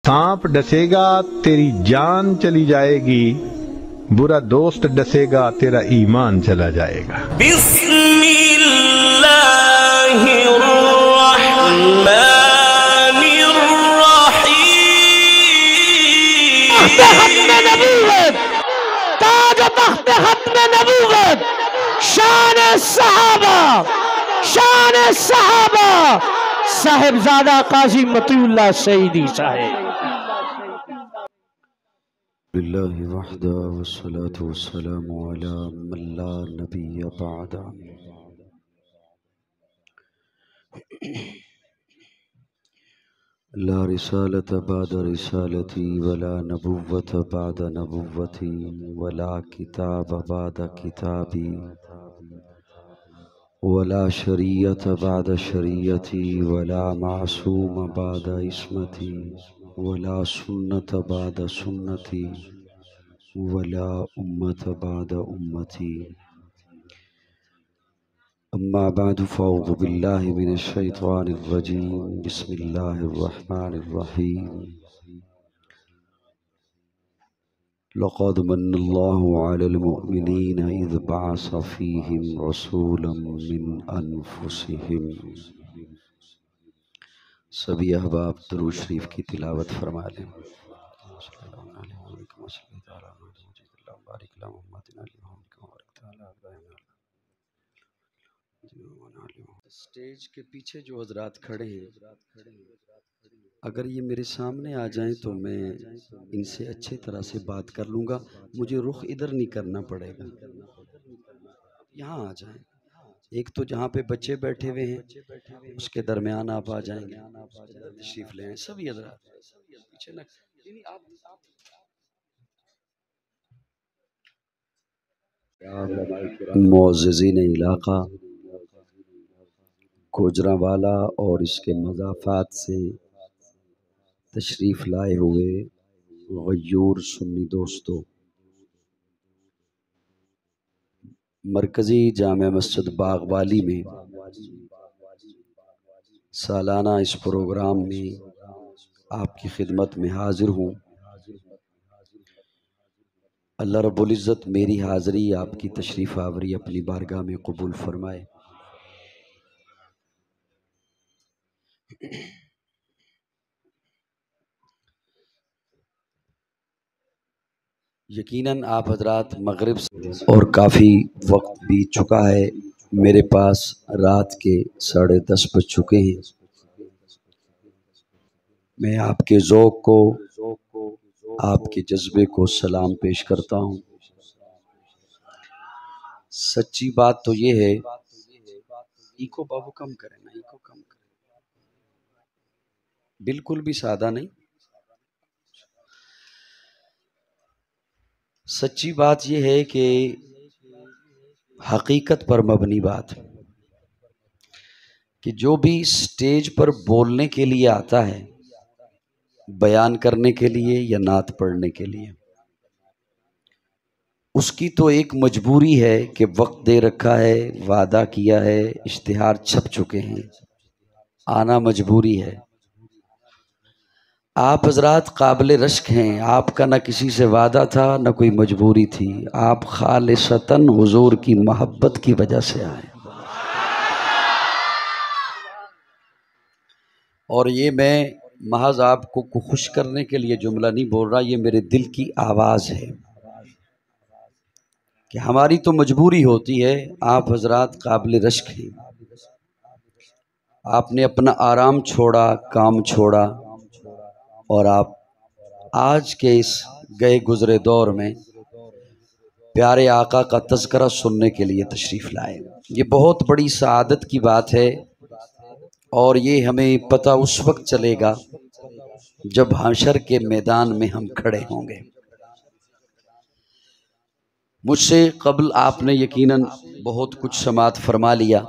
सांप डसेगा तेरी जान चली जाएगी, बुरा दोस्त डसेगा तेरा ईमान चला जाएगा। शान साहिबजादा काजी मतीउल्लाह सईदी साहिब। बिल्लाहि वहदा वस्सलातु वस्सलामु अला मन ला नबिय्य बअदा। ला रिसालत बाद रिसालती वला नबुव्वत बाद नबुव्वती वला किताब बाद किताबी वला शरीयत बाद शरीयती वला मासूम बाद इस्मती वला सुन्नत बाद सुन्नती वला उम्मत बाद उम्मती। अम्मा बाद फ़अऊज़ु बिल्लाहि मिनश शैतानिर रजीम। बिस्मिल्लाहिर रहमानिर रहीम। लक़द मन्नल्लाहु अलल मुअमिनीन इज़ बअस फ़ीहिम रसूलन मिन अनफुसिहिम। सभी अहबाब दुरूद शरीफ की तिलावत फरमा लें। स्टेज के पीछे जो हजरात खड़े हैं, अगर ये मेरे सामने आ जाएं तो मैं इनसे अच्छी तरह से बात कर लूँगा। मुझे रुख इधर नहीं करना पड़ेगा, यहाँ आ जाएं। एक तो जहाँ पे बच्चे बैठे हुए हैं उसके दरमियान आप आ जाएंगे, तशरीफ ले आए सभी हजरात पीछे न। मुअज़्ज़िज़ीन इलाका गुजरांवाला और इसके मज़ाफ़ात से तशरीफ़ लाए हुए गयूर सुन्नी दोस्तों, मरकज़ी जामे मस्जिद बागवाली में सालाना इस प्रोग्राम में आपकी खिदमत में हाजिर हूँ। अल्लाह रब्बुल इज़्ज़त मेरी हाज़री आपकी तशरीफ़ आवरी अपनी बारगाह में कबूल फरमाए। यकीनन आप हजरात मगरिब और काफ़ी वक्त बीत चुका है, मेरे पास रात के 10:30 बज चुके हैं। मैं आपके ज़ौक़ को, आपके जज्बे को सलाम पेश करता हूँ। सच्ची बात तो ये है, इको बाबू कम करें ना, इको कम करें, बिल्कुल भी सादा नहीं। सच्ची बात यह है कि हकीकत पर मबनी बात कि जो भी स्टेज पर बोलने के लिए आता है, बयान करने के लिए या नात पढ़ने के लिए, उसकी तो एक मजबूरी है कि वक्त दे रखा है, वादा किया है, इश्तिहार छप चुके हैं, आना मजबूरी है। आप हजरात काबिल रश्क हैं, आपका न किसी से वादा था न कोई मजबूरी थी, आप खालिसतन हुजूर की मोहब्बत की वजह से आए। और ये मैं महज आपको खुश करने के लिए जुमला नहीं बोल रहा, ये मेरे दिल की आवाज़ है कि हमारी तो मजबूरी होती है। आप हजरात काबिल रश्क हैं, आपने अपना आराम छोड़ा, काम छोड़ा और आप आज के इस गए गुजरे दौर में प्यारे आका का तज़किरा सुनने के लिए तशरीफ़ लाए। ये बहुत बड़ी सआदत की बात है और ये हमें पता उस वक्त चलेगा जब हशर के मैदान में हम खड़े होंगे। मुझसे कबल आपने यकीनन बहुत कुछ समात फरमा लिया,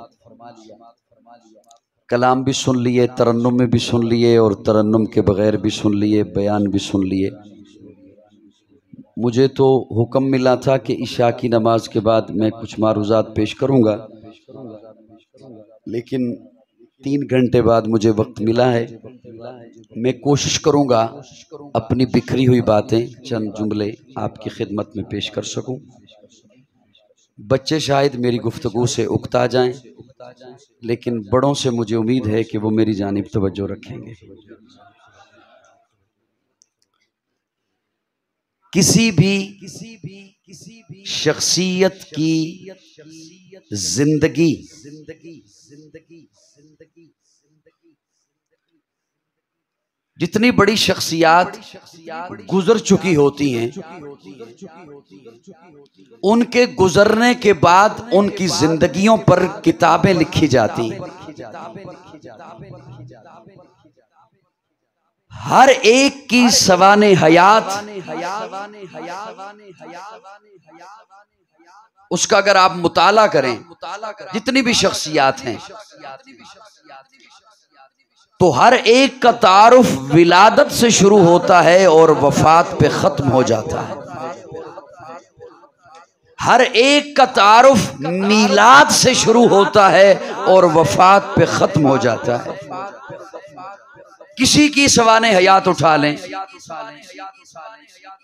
कलाम भी सुन लिए, तरन्नुम में भी सुन लिए और तरन्नुम के बग़ैर भी सुन लिए, बयान भी सुन लिए। मुझे तो हुक्म मिला था कि इशा की नमाज के बाद मैं कुछ मारूज़ात पेश करूँगा, लेकिन 3 घंटे बाद मुझे वक्त मिला है। मैं कोशिश करूंगा अपनी बिखरी हुई बातें चंद जुमले आपकी खिदमत में पेश कर सकूं। बच्चे शायद मेरी गुफ्तगू से उकता जाएं, लेकिन बड़ों से मुझे उम्मीद है कि वो मेरी जानिब तवज्जो रखेंगे। किसी भी शख्सियत की जिंदगी जितनी बड़ी शख्सियात गुजर चुकी होती हैं, उनके गुजरने के बाद उनकी जिंदगियों पर किताबें लिखी जाती हैं। हर एक की सवाने हयात, उसका अगर आप मुताला करें, जितनी भी शख्सियात हैं, तो हर एक का तारुफ विलादत से शुरू होता है और वफात पे खत्म हो जाता है। हर एक का तारुफ मीलाद से शुरू होता है और वफात पे खत्म हो जाता है। किसी की सवाने हयात उठा लें,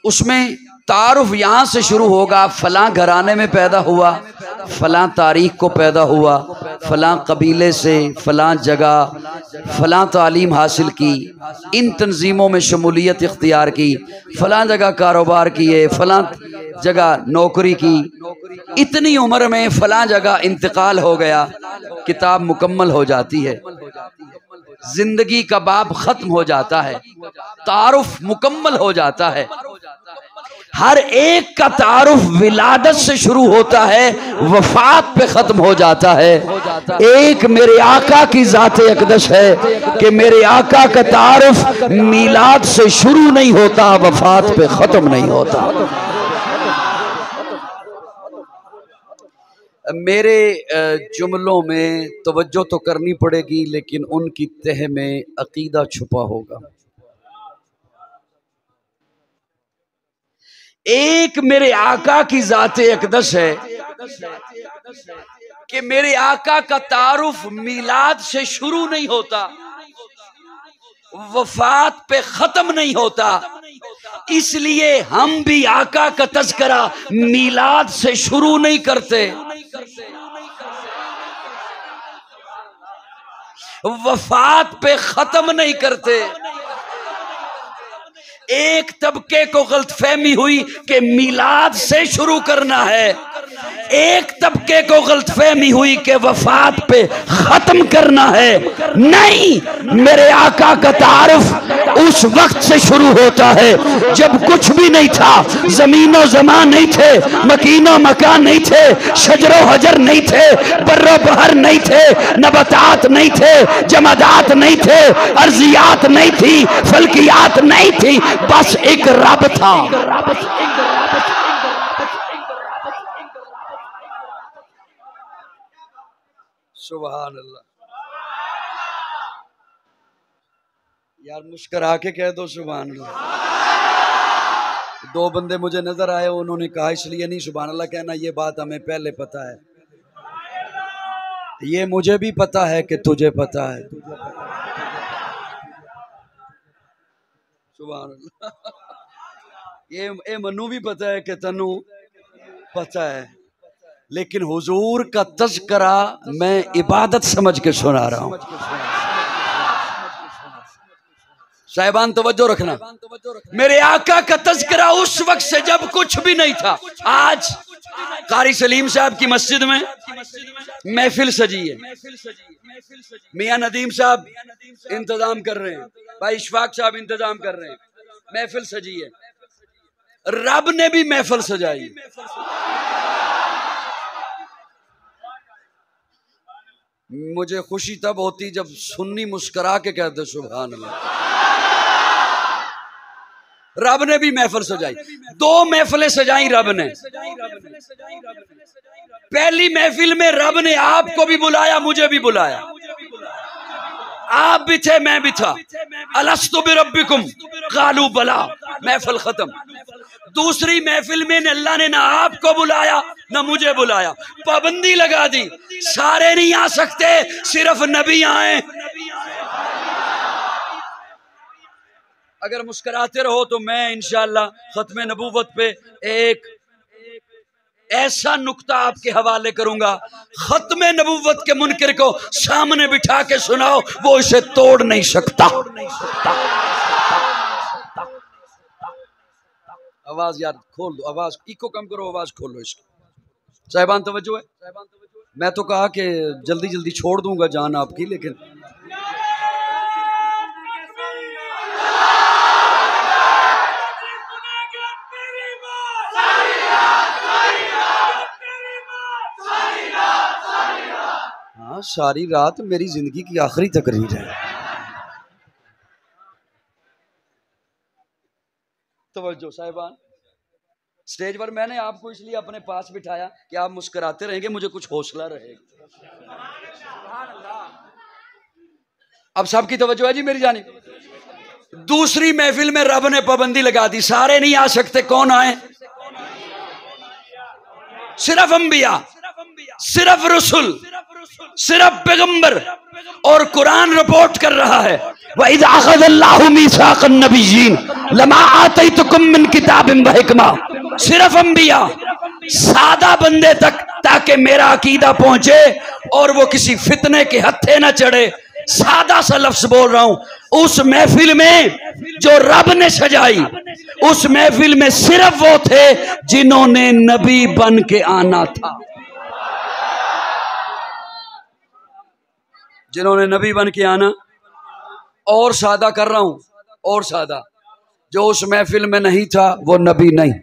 उसमें तारुफ यहां से शुरू होगा, फलां घराने में पैदा हुआ, फलां तारीख को पैदा हुआ, फलां कबीले से, फलां जगह फलां तालीम हासिल की, इन तंजीमों में शमूलियत इख्तियार की, फलां जगह कारोबार किए, फलां जगह नौकरी की, इतनी उम्र में फलां जगह इंतकाल हो गया। किताब मुकम्मल हो जाती है, जिंदगी का बाब खत्म हो जाता है, तारुफ मुकम्मल हो जाता है। हर एक का तारुफ विलादत से शुरू होता है, वफात पे खत्म हो जाता है। एक मेरे आका की ज़ाते अक़दस है कि मेरे आका का तारुफ मीलाद से शुरू नहीं होता, वफात पे खत्म नहीं होता। मेरे जुमलों में तवज्जो तो करनी पड़ेगी, लेकिन उनकी तह में अकीदा छुपा होगा। एक मेरे आका की ज़ाते अक़दस है कि मेरे आका का तारुफ मीलाद से शुरू नहीं होता, वफात पे खत्म नहीं होता। इसलिए हम भी आका का तज़किरा मीलाद से शुरू नहीं करते, वफात पे खत्म नहीं करते। एक तबके को गलतफहमी हुई कि मीलाद से शुरू करना है, एक तबके को गलतफहमी हुई कि वफात पे खत्म करना है। नहीं, मेरे आका का तारुफ उस वक्त से शुरू होता है जब कुछ भी नहीं था, जमीनो जमान नहीं थे, मकीनो मकान नहीं थे, शजरो हजर नहीं थे, बर्रो बहर नहीं थे, नबतात नहीं थे, जमादात नहीं थे, अर्जियात नहीं थी, फल्कियात नहीं थी, बस एक रब था। सुभान अल्लाह। यार मुस्कुरा के कह दो सुभान अल्लाह। 2 बंदे मुझे नजर आए, उन्होंने कहा इसलिए नहीं सुभान अल्लाह कहना, ये बात हमें पहले पता है, ये मुझे भी पता है कि तुझे पता है। सुभान अल्लाह। ये मनु भी पता है कि तनु पता है, लेकिन हुजूर का तज़किरा मैं इबादत समझ के सुना रहा हूं। साहिबान तवज्जो रखना, मेरे आका का तज़किरा उस वक्त से जब कुछ भी नहीं था। आज कारी सलीम साहब की मस्जिद में महफिल सजी है, मियां नदीम साहब इंतजाम कर रहे हैं, भाई इशफाक साहब इंतजाम कर रहे हैं, महफिल सजी है। रब ने भी महफिल सजाई। मुझे खुशी तब होती जब सुन्नी मुस्कुरा के कहते सुभान अल्लाह। रब ने भी महफिल सजाई। 2 महफिलें सजाई रब ने। पहली महफिल में रब ने आपको भी बुलाया, मुझे भी बुलाया, आप भी थे, मैं भी था। अलस्तु बिरब्बिकुम, कालू बला, महफिल खत्म। दूसरी महफिल में अल्लाह ने ना आपको बुलाया ना मुझे बुलाया, पाबंदी लगा दी, सारे नहीं आ सकते, सिर्फ नबी आए। अगर मुस्कुराते रहो तो मैं इंशाअल्लाह खत्म नबूवत पे एक ऐसा नुक्ता आपके हवाले करूंगा, खत्म नबूवत के मुनकिर को सामने बिठा के सुनाओ, वो इसे तोड़ नहीं सकता। आवाज यार खोल दो, आवाज इको कम करो, आवाज खोलो इसकी। साहिबान तवज्जो है। मैं तो कहा कि जल्दी जल्दी छोड़ दूंगा जान आपकी, लेकिन हाँ, सारी रात मेरी जिंदगी की आखिरी तकरीर है। तवज्जो साहिबान, स्टेज पर मैंने आपको इसलिए अपने पास बिठाया कि आप मुस्कुराते रहेंगे, मुझे कुछ हौसला रहेगा। अब सबकी तवज्जो है जी मेरी जानिब। दूसरी महफिल में रब ने पाबंदी लगा दी, सारे नहीं आ सकते, कौन आए? सिर्फ अंबिया, सिर्फ रसूल, सिर्फ पैगंबर। और कुरान रिपोर्ट कर रहा है, वइज़ अख़ज़ल्लाहु मीसाक़न नबिय्यीन लमा आतैतुकुम मिन किताबिन व हिकमा। सिर्फ अंबिया, सादा बंदे तक, ताकि मेरा अकीदा पहुंचे और वो किसी फितने के हत्थे न चढ़े। सादा सा लफ्ज बोल रहा हूं। उस महफिल में जो रब ने सजाई, उस महफिल में सिर्फ वो थे जिन्होंने नबी बन के आना था, जिन्होंने नबी बन के आना। और सादा कर रहा हूं, और सादा, जो उस महफिल में नहीं था वो नबी नहीं,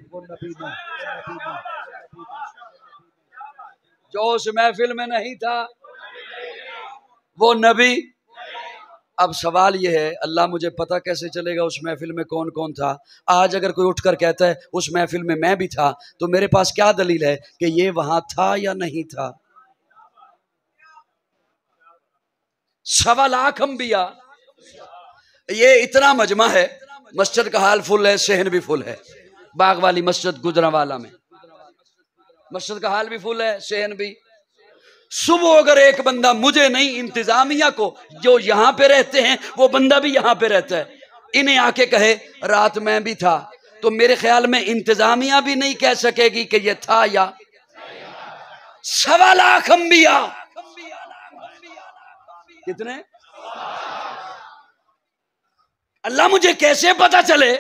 जो उस महफिल में नहीं था वो नबी। अब सवाल यह है, अल्लाह मुझे पता कैसे चलेगा उस महफिल में कौन कौन था? आज अगर कोई उठकर कहता है उस महफिल में मैं भी था, तो मेरे पास क्या दलील है कि ये वहां था या नहीं था? 1.25 लाख अंबिया, ये इतना मजमा है। मस्जिद का हाल फुल है, सहन भी फुल है। बाग वाली मस्जिद गुजरांवाला में मस्जिद का हाल भी फुल है, सहन भी। सुबह अगर एक बंदा, मुझे नहीं, इंतजामिया को, जो यहाँ पे रहते हैं वो बंदा भी यहाँ पे रहता है, इन्हें आके कहे रात में भी था, तो मेरे ख्याल में इंतजामिया भी नहीं कह सकेगी कि ये था या। 1.25 लाख अंबिया, कितने? अल्लाह मुझे कैसे पता चले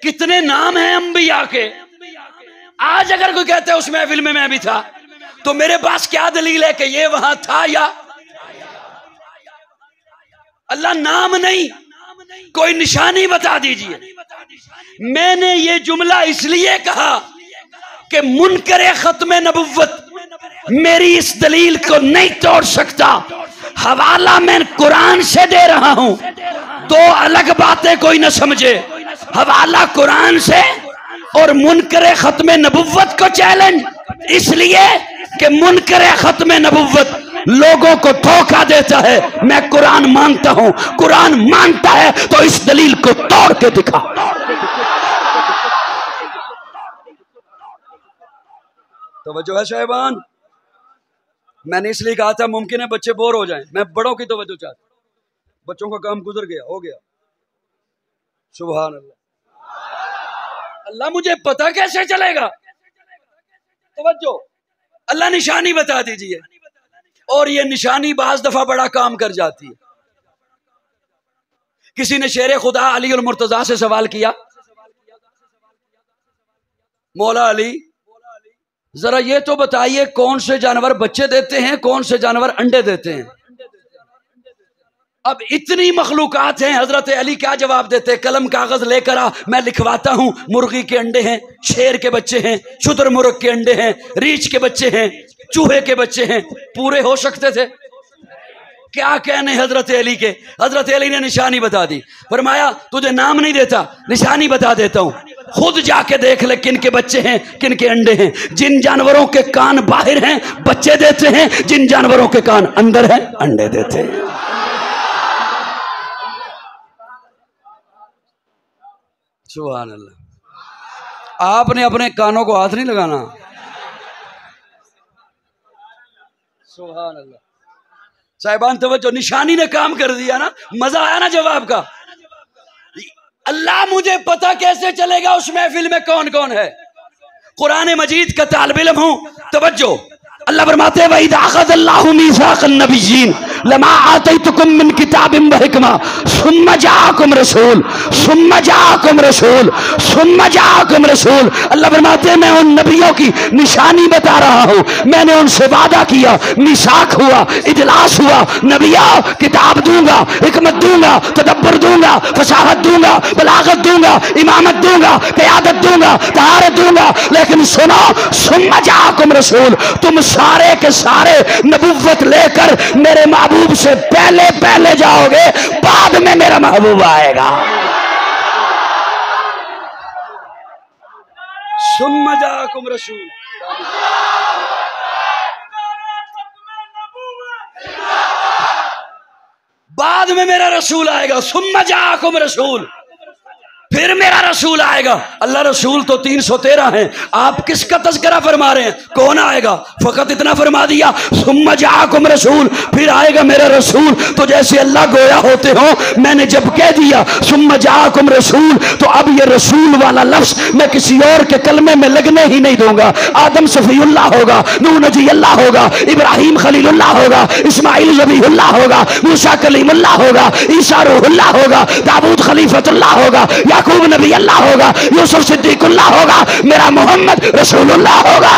कितने नाम हैं अंबिया के? आज अगर कोई कहता है उस महफिल में मैं भी था, तो मेरे पास क्या दलील है कि ये वहां था या? अल्लाह नाम नहीं, कोई निशानी बता दीजिए। मैंने ये जुमला इसलिए कहा कि मुनकरे खत्म नबुव्वत मेरी इस दलील को नहीं तोड़ सकता। हवाला मैं कुरान से दे रहा हूं, दो अलग बातें कोई न समझे। हवाला कुरान से और मुनकरे खत्म नबुव्वत को चैलेंज, इसलिए कि मुनकरे खत्म नबुव्वत लोगों को धोखा देता है। मैं कुरान मानता हूं, कुरान मानता है तो इस दलील को तोड़ के दिखा। तवज्जो है साहिबान? मैंने इसलिए कहा था मुमकिन है बच्चे बोर हो जाएं, मैं बड़ों की तवज्जो चाहता। बच्चों का काम गुजर गया, हो गया। सुभान अल्लाह। अल्लाह मुझे पता कैसे चलेगा? तवज्जो, अल्लाह निशानी बता दीजिए। और ये निशानी बाज दफा बड़ा काम कर जाती है। किसी ने शेर खुदा अली उल मुर्तजा से सवाल किया, मौला अली जरा ये तो बताइए कौन से जानवर बच्चे देते हैं, कौन से जानवर अंडे देते हैं? अब इतनी मखलूकात हैं, हजरत अली क्या जवाब देते? कलम कागज लेकर आ, मैं लिखवाता हूं। मुर्गी के अंडे हैं, शेर के बच्चे हैं, शुतुरमुर्ग के अंडे हैं, रीछ के बच्चे हैं, चूहे के बच्चे हैं। पूरे हो सकते थे? क्या कहने हजरत अली के? हजरत अली ने निशानी बता दी, फरमाया तुझे नाम नहीं देता, निशानी बता देता हूं, खुद जाके देख ले किन के बच्चे हैं, किन के अंडे हैं। जिन जानवरों के कान बाहर हैं बच्चे देते हैं, जिन जानवरों के कान अंदर हैं अंडे देते हैं। सुभान अल्लाह। आपने अपने कानों को हाथ नहीं लगाना। सुभान अल्लाह। साहिबान तवज्जो, निशानी ने काम कर दिया ना, मजा आया ना जवाब का। अल्लाह मुझे पता कैसे चलेगा उस महफिल में कौन कौन है। कुरान मजीद का तालिब इल्म हूं, तवज्जो। अल्लाह फरमाते हैं वइज़ अख़ज़ल्लाहु मीसाक़न नबिय्यीन लमा आतैतुकुम मिन किताबिन व हिकमा सुम्मा जाअकुम रसूल सुम्मा जाअकुम रसूल सुम्मा जाअकुम रसूल। अल्लाह फरमाते हैं मैं उन नबियों की निशानी बता रहा हूं। मैंने उनसे वादा किया, मिसाक हुआ, इजलास हुआ, नबियों किताब दूंगा, हिकमत दूंगा, तदब्बर दूंगा, फसाहत दूंगा, बलागत दूंगा, इमामत दूंगा, क़यादत दूंगा, तहारत दूंगा। लेकिन सुनो, सुम्मा जाअकुम रसूल, तुम सारे के सारे नबुव्वत लेकर मेरे महबूब से पहले पहले जाओगे, बाद में मेरा महबूब आएगा। सुम्मा जाअकुम रसूल, बाद में मेरा रसूल आएगा। सुम्मा जाअकुम रसूल, फिर मेरा रसूल आएगा। अल्लाह रसूल तो 313 हैं, आप किसका तज़किरा फरमा रहे हैं? कौन आएगा? फकत इतना फरमा दिया सुम्मा जाअकुम रसूल, फिर आएगा मेरा रसूल। तो जैसे अल्लाह गोया होते हो, मैंने जब कह दिया सुम्मा जाअकुम रसूल, तो अब ये रसूल वाला लफ्ज मैं किसी और के कलमे में लगने ही नहीं दूंगा। आदम सफीउल्लाह होगा, नूह नजीउल्लाह होगा, इब्राहिम खलीलुल्लाह होगा, इस्माइल ज़बीहुल्लाह होगा, मूसा कलीमुल्लाह होगा, ईसा रूहुल्लाह होगा, दाऊद खलीफतुल्लाह होगा, याकूब नबी अल्लाह होगा, यूसुफ सिद्दीकुल्लाह होगा, मेरा मोहम्मद रसूलुल्लाह होगा।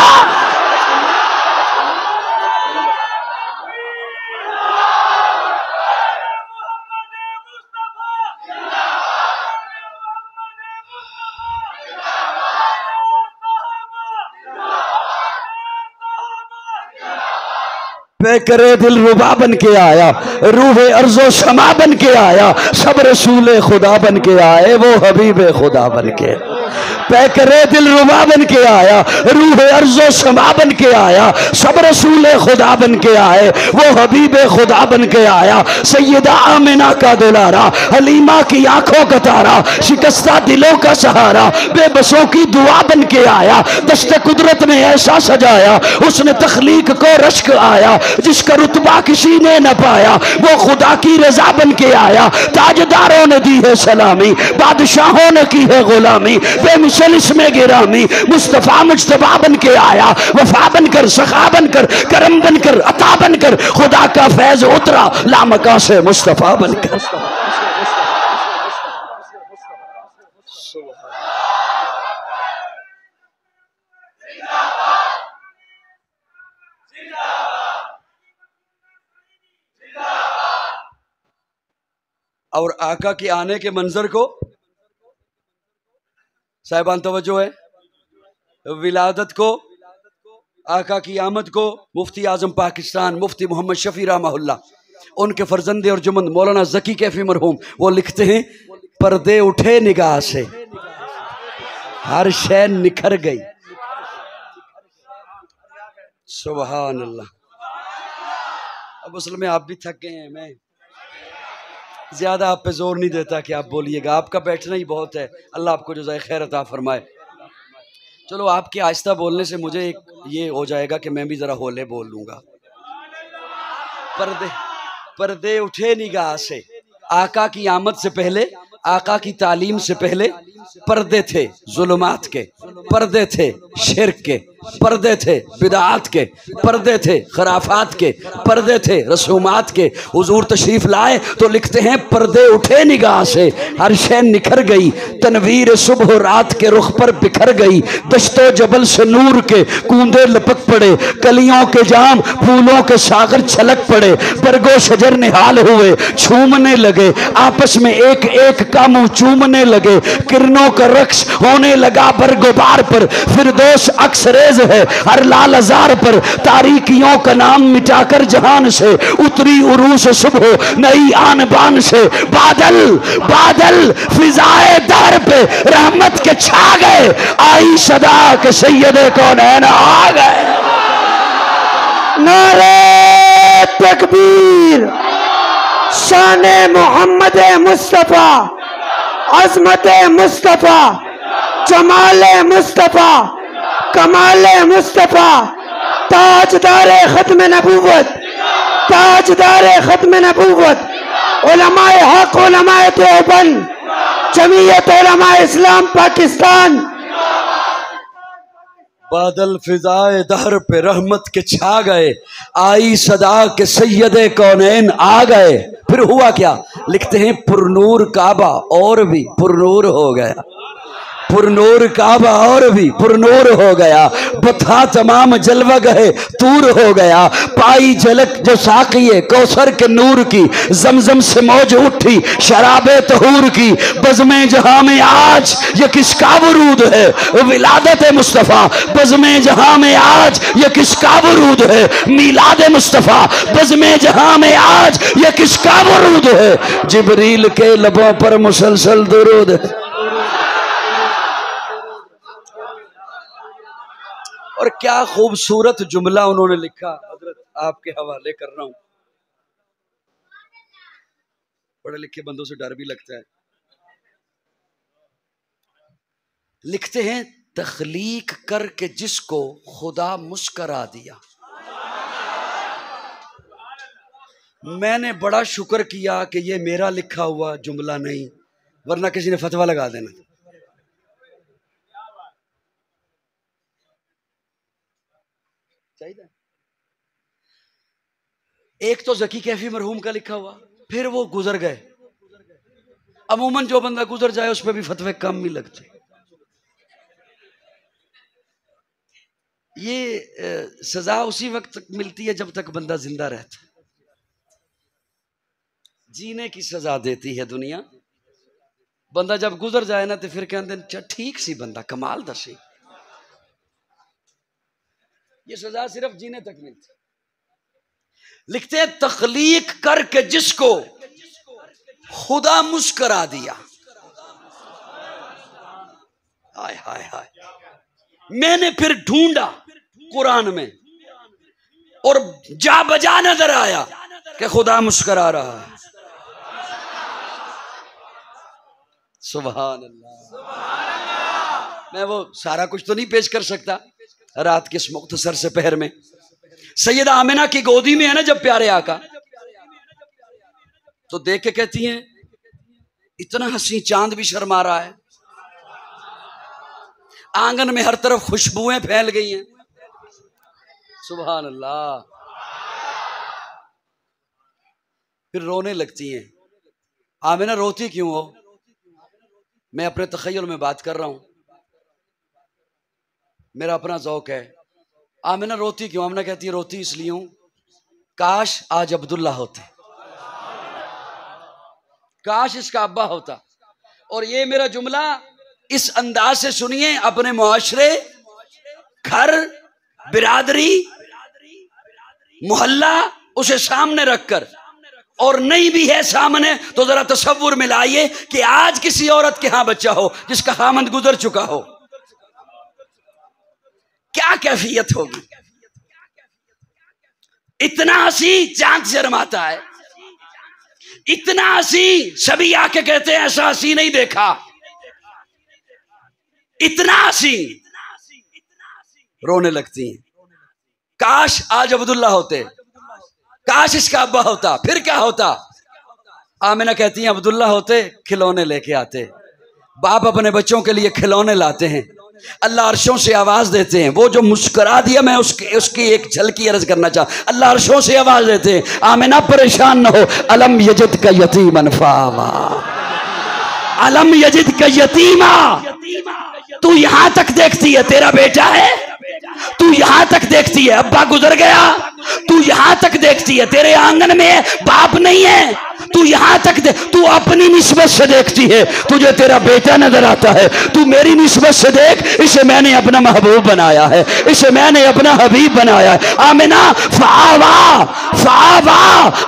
करे दिल रुबा बन के आया, रूहे अर्जो शमा बन के आया, सब रसूल खुदा बन के आए, वो हबीब खुदा बन के। करे दिल रुबा बन के आया, रूहे अर्जो शमा बन के आया, सब रसूल खुदा बन के आए, वो हबीब खुदा बन के आया। सैयदा आमिना का दुलारा, हलीमा की आंखों का तारा, शिकस्ता दिलों का सहारा, बेबसों की दुआ बन के आया। दस्ते कुदरत ने ऐसा सजाया, उसने तख्लीक को रश्क आया, जिसका रुतबा किसी ने न पाया, वो खुदा की रजा बन के आया। ताजदारों ने दी है सलामी, बादशाहों ने की है गुलामी, बेमिसाल इसमें गिरामी, मुस्तफा मुज्तबा बन के आया। वफा बनकर, सखा बनकर, करम बनकर, अता बनकर, खुदा का फैज उतरा लामका से मुस्तफा बनकर। और आका के आने के मंजर को साहिबान तवज्जो है, विलादत को, आका की आमद को, मुफ्ती आजम पाकिस्तान मुफ्ती मोहम्मद शफी रहमहुल्लाह, उनके फर्जंदे और जुमन मौलाना जकी कैफी मरहूम, वो लिखते हैं पर्दे उठे निगाह से हर शय निखर गई। सुभान अल्लाह। अब असल में आप भी थक गए हैं, मैं ज्यादा आप पे जोर नहीं देता कि आप बोलिएगा, आपका बैठना ही बहुत है। अल्लाह आपको जज़ाए खैर अता फरमाए। चलो आपके आहिस्ता बोलने से मुझे एक ये हो जाएगा कि मैं भी जरा होले बोल लूंगा। पर्दे उठे निगाह से, आका की आमद से पहले, आका की तालीम से पहले पर्दे थे जुल्मात के, पर्दे थे शिर्क के, पर्दे थे बिदात के, पर्दे थे खराफात के, पर्दे थे रसूमात के। हुजूर तशरीफ लाए तो लिखते हैं पर्दे उठे निगाह से हर शय निखर गई, तनवीर सुबह रात के रुख पर बिखर गई, दश्तो जबल से नूर के कूंदे लपक पड़े, कलियों के जाम फूलों के सागर छलक पड़े, बरगो शजर निहाल हुए छूमने लगे, आपस में एक एक का मुंह चूमने लगे, किरणों का रक्स होने लगा बरगुबार पर, फिरदौस अक्सरेज है हर लाल अजार पर, तारीकियों का नाम मिटाकर जहान से उतरी उरूस सुबह नई आन बान से, बादल बादल फिजाए दर पे रहमत के छा गए, आई सदा के सैयदे कौनैन आ गए। नारे तकबीर, शान मोहम्मद मुस्तफा, अजमत मुस्तफा, जमाले मुस्तफा कमाले मुस्तफा ताजदारे खत्म नबूवत ताजदारे खत्म नबूवत उलमाए हक उलमाए देवबंद जमीयत उलमाए इस्लाम पाकिस्तान। बादल फिजाए दहर पे रहमत के छा गए, आई सदा के सैयदे कौनैन आ गए। फिर हुआ क्या, लिखते हैं पुरनूर काबा और भी पुरनूर हो गया, पुरनूर काबा और भी पुरनूर हो गया। बता तमाम जलवा गए तूर हो गया, पाई झलक जो साकिए कौसर के नूर की, जमजम से मौज उठी शराबे तहूर की। बज़्मे जहां में आज ये किसका वरूद है, विलादत मुस्तफ़ा बज़्मे जहां में आज ये किसका वरूद है, मीलाद मुस्तफ़ा बज़्मे जहां में आज ये किसका वरूद है। जिब्रील के लबों पर मुसलसल दुरूद है। और क्या खूबसूरत जुमला उन्होंने लिखा, हजरत आपके हवाले कर रहा हूं। पढ़े लिखे बंदों से डर भी लगता है। लिखते हैं तख्लीक करके जिसको खुदा मुस्करा दिया, मैंने बड़ा शुक्र किया कि ये मेरा लिखा हुआ जुमला नहीं, वरना किसी ने फतवा लगा देना। एक तो ज़की कैफी मरहूम का लिखा हुआ, फिर वो गुजर गए। अमूमन जो बंदा गुजर जाए उस पर भी फतवे कम ही लगते। ये सजा उसी वक्त तक मिलती है जब तक बंदा जिंदा रहता है। जीने की सजा देती है दुनिया, बंदा जब गुजर जाए ना तो फिर कहते ठीक सी बंदा कमाल दसी। ये सजा सिर्फ जीने तक मिलती। लिखते हैं तख्लीक करके जिसको खुदा मुस्करा दिया, हाय हाय हाय। मैंने फिर ढूंढा कुरान में और जा बजा नजर आया कि खुदा मुस्करा रहा है। सुभान अल्लाह। मैं वो सारा कुछ तो नहीं पेश कर सकता रात के इस मुख्तसर से पहर में। सैयदा आमिना की गोदी में है ना जब प्यारे आका, तो देख के कहती हैं इतना हसी चांद भी शर्मा रहा है। आंगन में हर तरफ खुशबुएं फैल गई हैं। सुभान अल्लाह। फिर रोने लगती हैं। आमिना रोती क्यों हो? मैं अपने तखय्युल में बात कर रहा हूं, मेरा अपना ज़ौक है। आमिना रोती क्यों? आमिना कहती है रोती इसलिए हूं काश आज अब्दुल्ला होते, काश इसका अब्बा होता। और ये मेरा जुमला इस अंदाज से सुनिए, अपने मुआशरे, घर, बिरादरी, मोहल्ला उसे सामने रखकर, और नहीं भी है सामने तो जरा तसव्वुर मिलाइए कि आज किसी औरत के यहां बच्चा हो जिसका खामंद गुजर चुका हो, क्या कैफियत होगी। इतना हंसी चांद शर्माता है, इतना हंसी सभी आके कहते हैं ऐसा हंसी नहीं देखा। इतना हंसी, रोने लगती हैं काश आज अब्दुल्ला होते, काश इसका अब्बा होता। फिर क्या होता? आमिना कहती हैं अब्दुल्ला होते खिलौने लेके आते। बाप अपने बच्चों के लिए खिलौने लाते हैं, अल्लाह अर्शों से आवाज देते हैं। वो जो मुस्कुरा दिया, मैं उसकी एक झलकी अर्ज करना चाहता। अल्लाह अर्शों से आवाज देते हैं आमिना परेशान न हो, अलम यजिद का यतीमन फावा, अलम यजिद का यतीमा। तू यहां तक देखती है तेरा बेटा है, तू यहां तक देखती है अब्बा गुजर गया, तू यहां तक देखती है तेरे आंगन में बाप नहीं है, तू यहां तक तू अपनी निस्बत से देखती है, तुझे तेरा बेटा नजर आता है। तू मेरी निस्बत से देख, इसे मैंने अपना महबूब बनाया है, इसे मैंने अपना हबीब बनाया है। आमिना फावा फावा।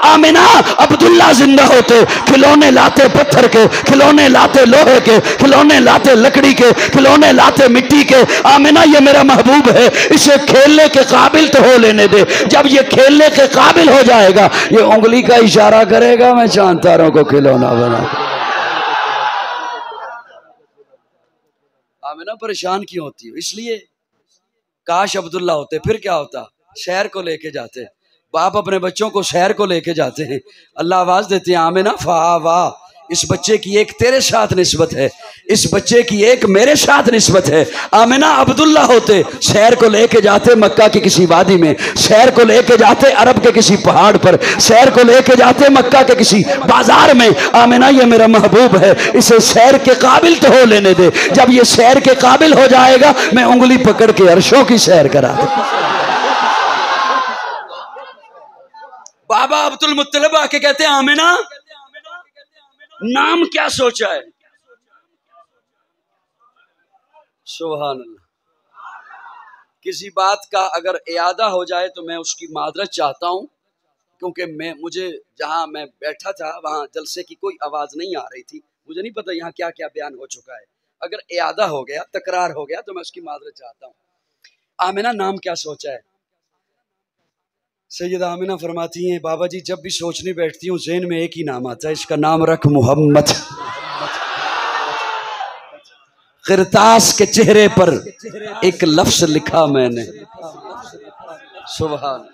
आमिना अब्दुल्ला जिंदा होते खिलौने लाते पत्थर के, खिलौने लाते लोहे के, खिलौने लाते लकड़ी के, खिलौने लाते मिट्टी के। आमिना ये मेरा महबूब है, इसे खेलने के काबिल तो हो लेने दे। जब ये खेलने के काबिल हो जाएगा, ये उंगली का इशारा करेगा, मैं चांद तारों को खिलौना बना। आमिना परेशान क्यों होती हो? इसलिए काश अब्दुल्ला होते, फिर क्या होता? शहर को लेके जाते। बाप अपने बच्चों को शहर को लेके जाते हैं, अल्लाह आवाज देते हैं आमिना फा वाह, इस बच्चे की एक तेरे साथ निस्बत है, इस बच्चे की एक मेरे साथ निस्बत है। आमिना अब्दुल्ला होते, शहर को लेके जाते मक्का की किसी वादी में, शहर को लेके जाते अरब के किसी पहाड़ पर, शहर को लेके जाते मक्का के किसी बाजार में। आमिना ये मेरा महबूब है, इसे शहर के काबिल तो हो लेने दे, जब ये शहर के काबिल हो जाएगा मैं उंगली पकड़ के अर्शों की सैर करा दूं। बाबा अब्दुल मुत्तलिब आके कहते हैं आमिना नाम क्या सोचा है? सुभान अल्लाह। किसी बात का अगर इयादा हो जाए तो मैं उसकी मादरत चाहता हूं, क्योंकि मुझे जहां मैं बैठा था वहां जलसे की कोई आवाज नहीं आ रही थी, मुझे नहीं पता यहाँ क्या क्या बयान हो चुका है। अगर इयादा हो गया, तकरार हो गया, तो मैं उसकी मादरत चाहता हूं। आमिना नाम क्या सोचा है? सैयदा आमिना फरमाती हैं बाबा जी जब भी सोचने बैठती हूँ ज़हन में एक ही नाम आता है, इसका नाम रख मोहम्मद। किरतास के चेहरे पर एक लफ्ज लिखा मैंने, सुभान।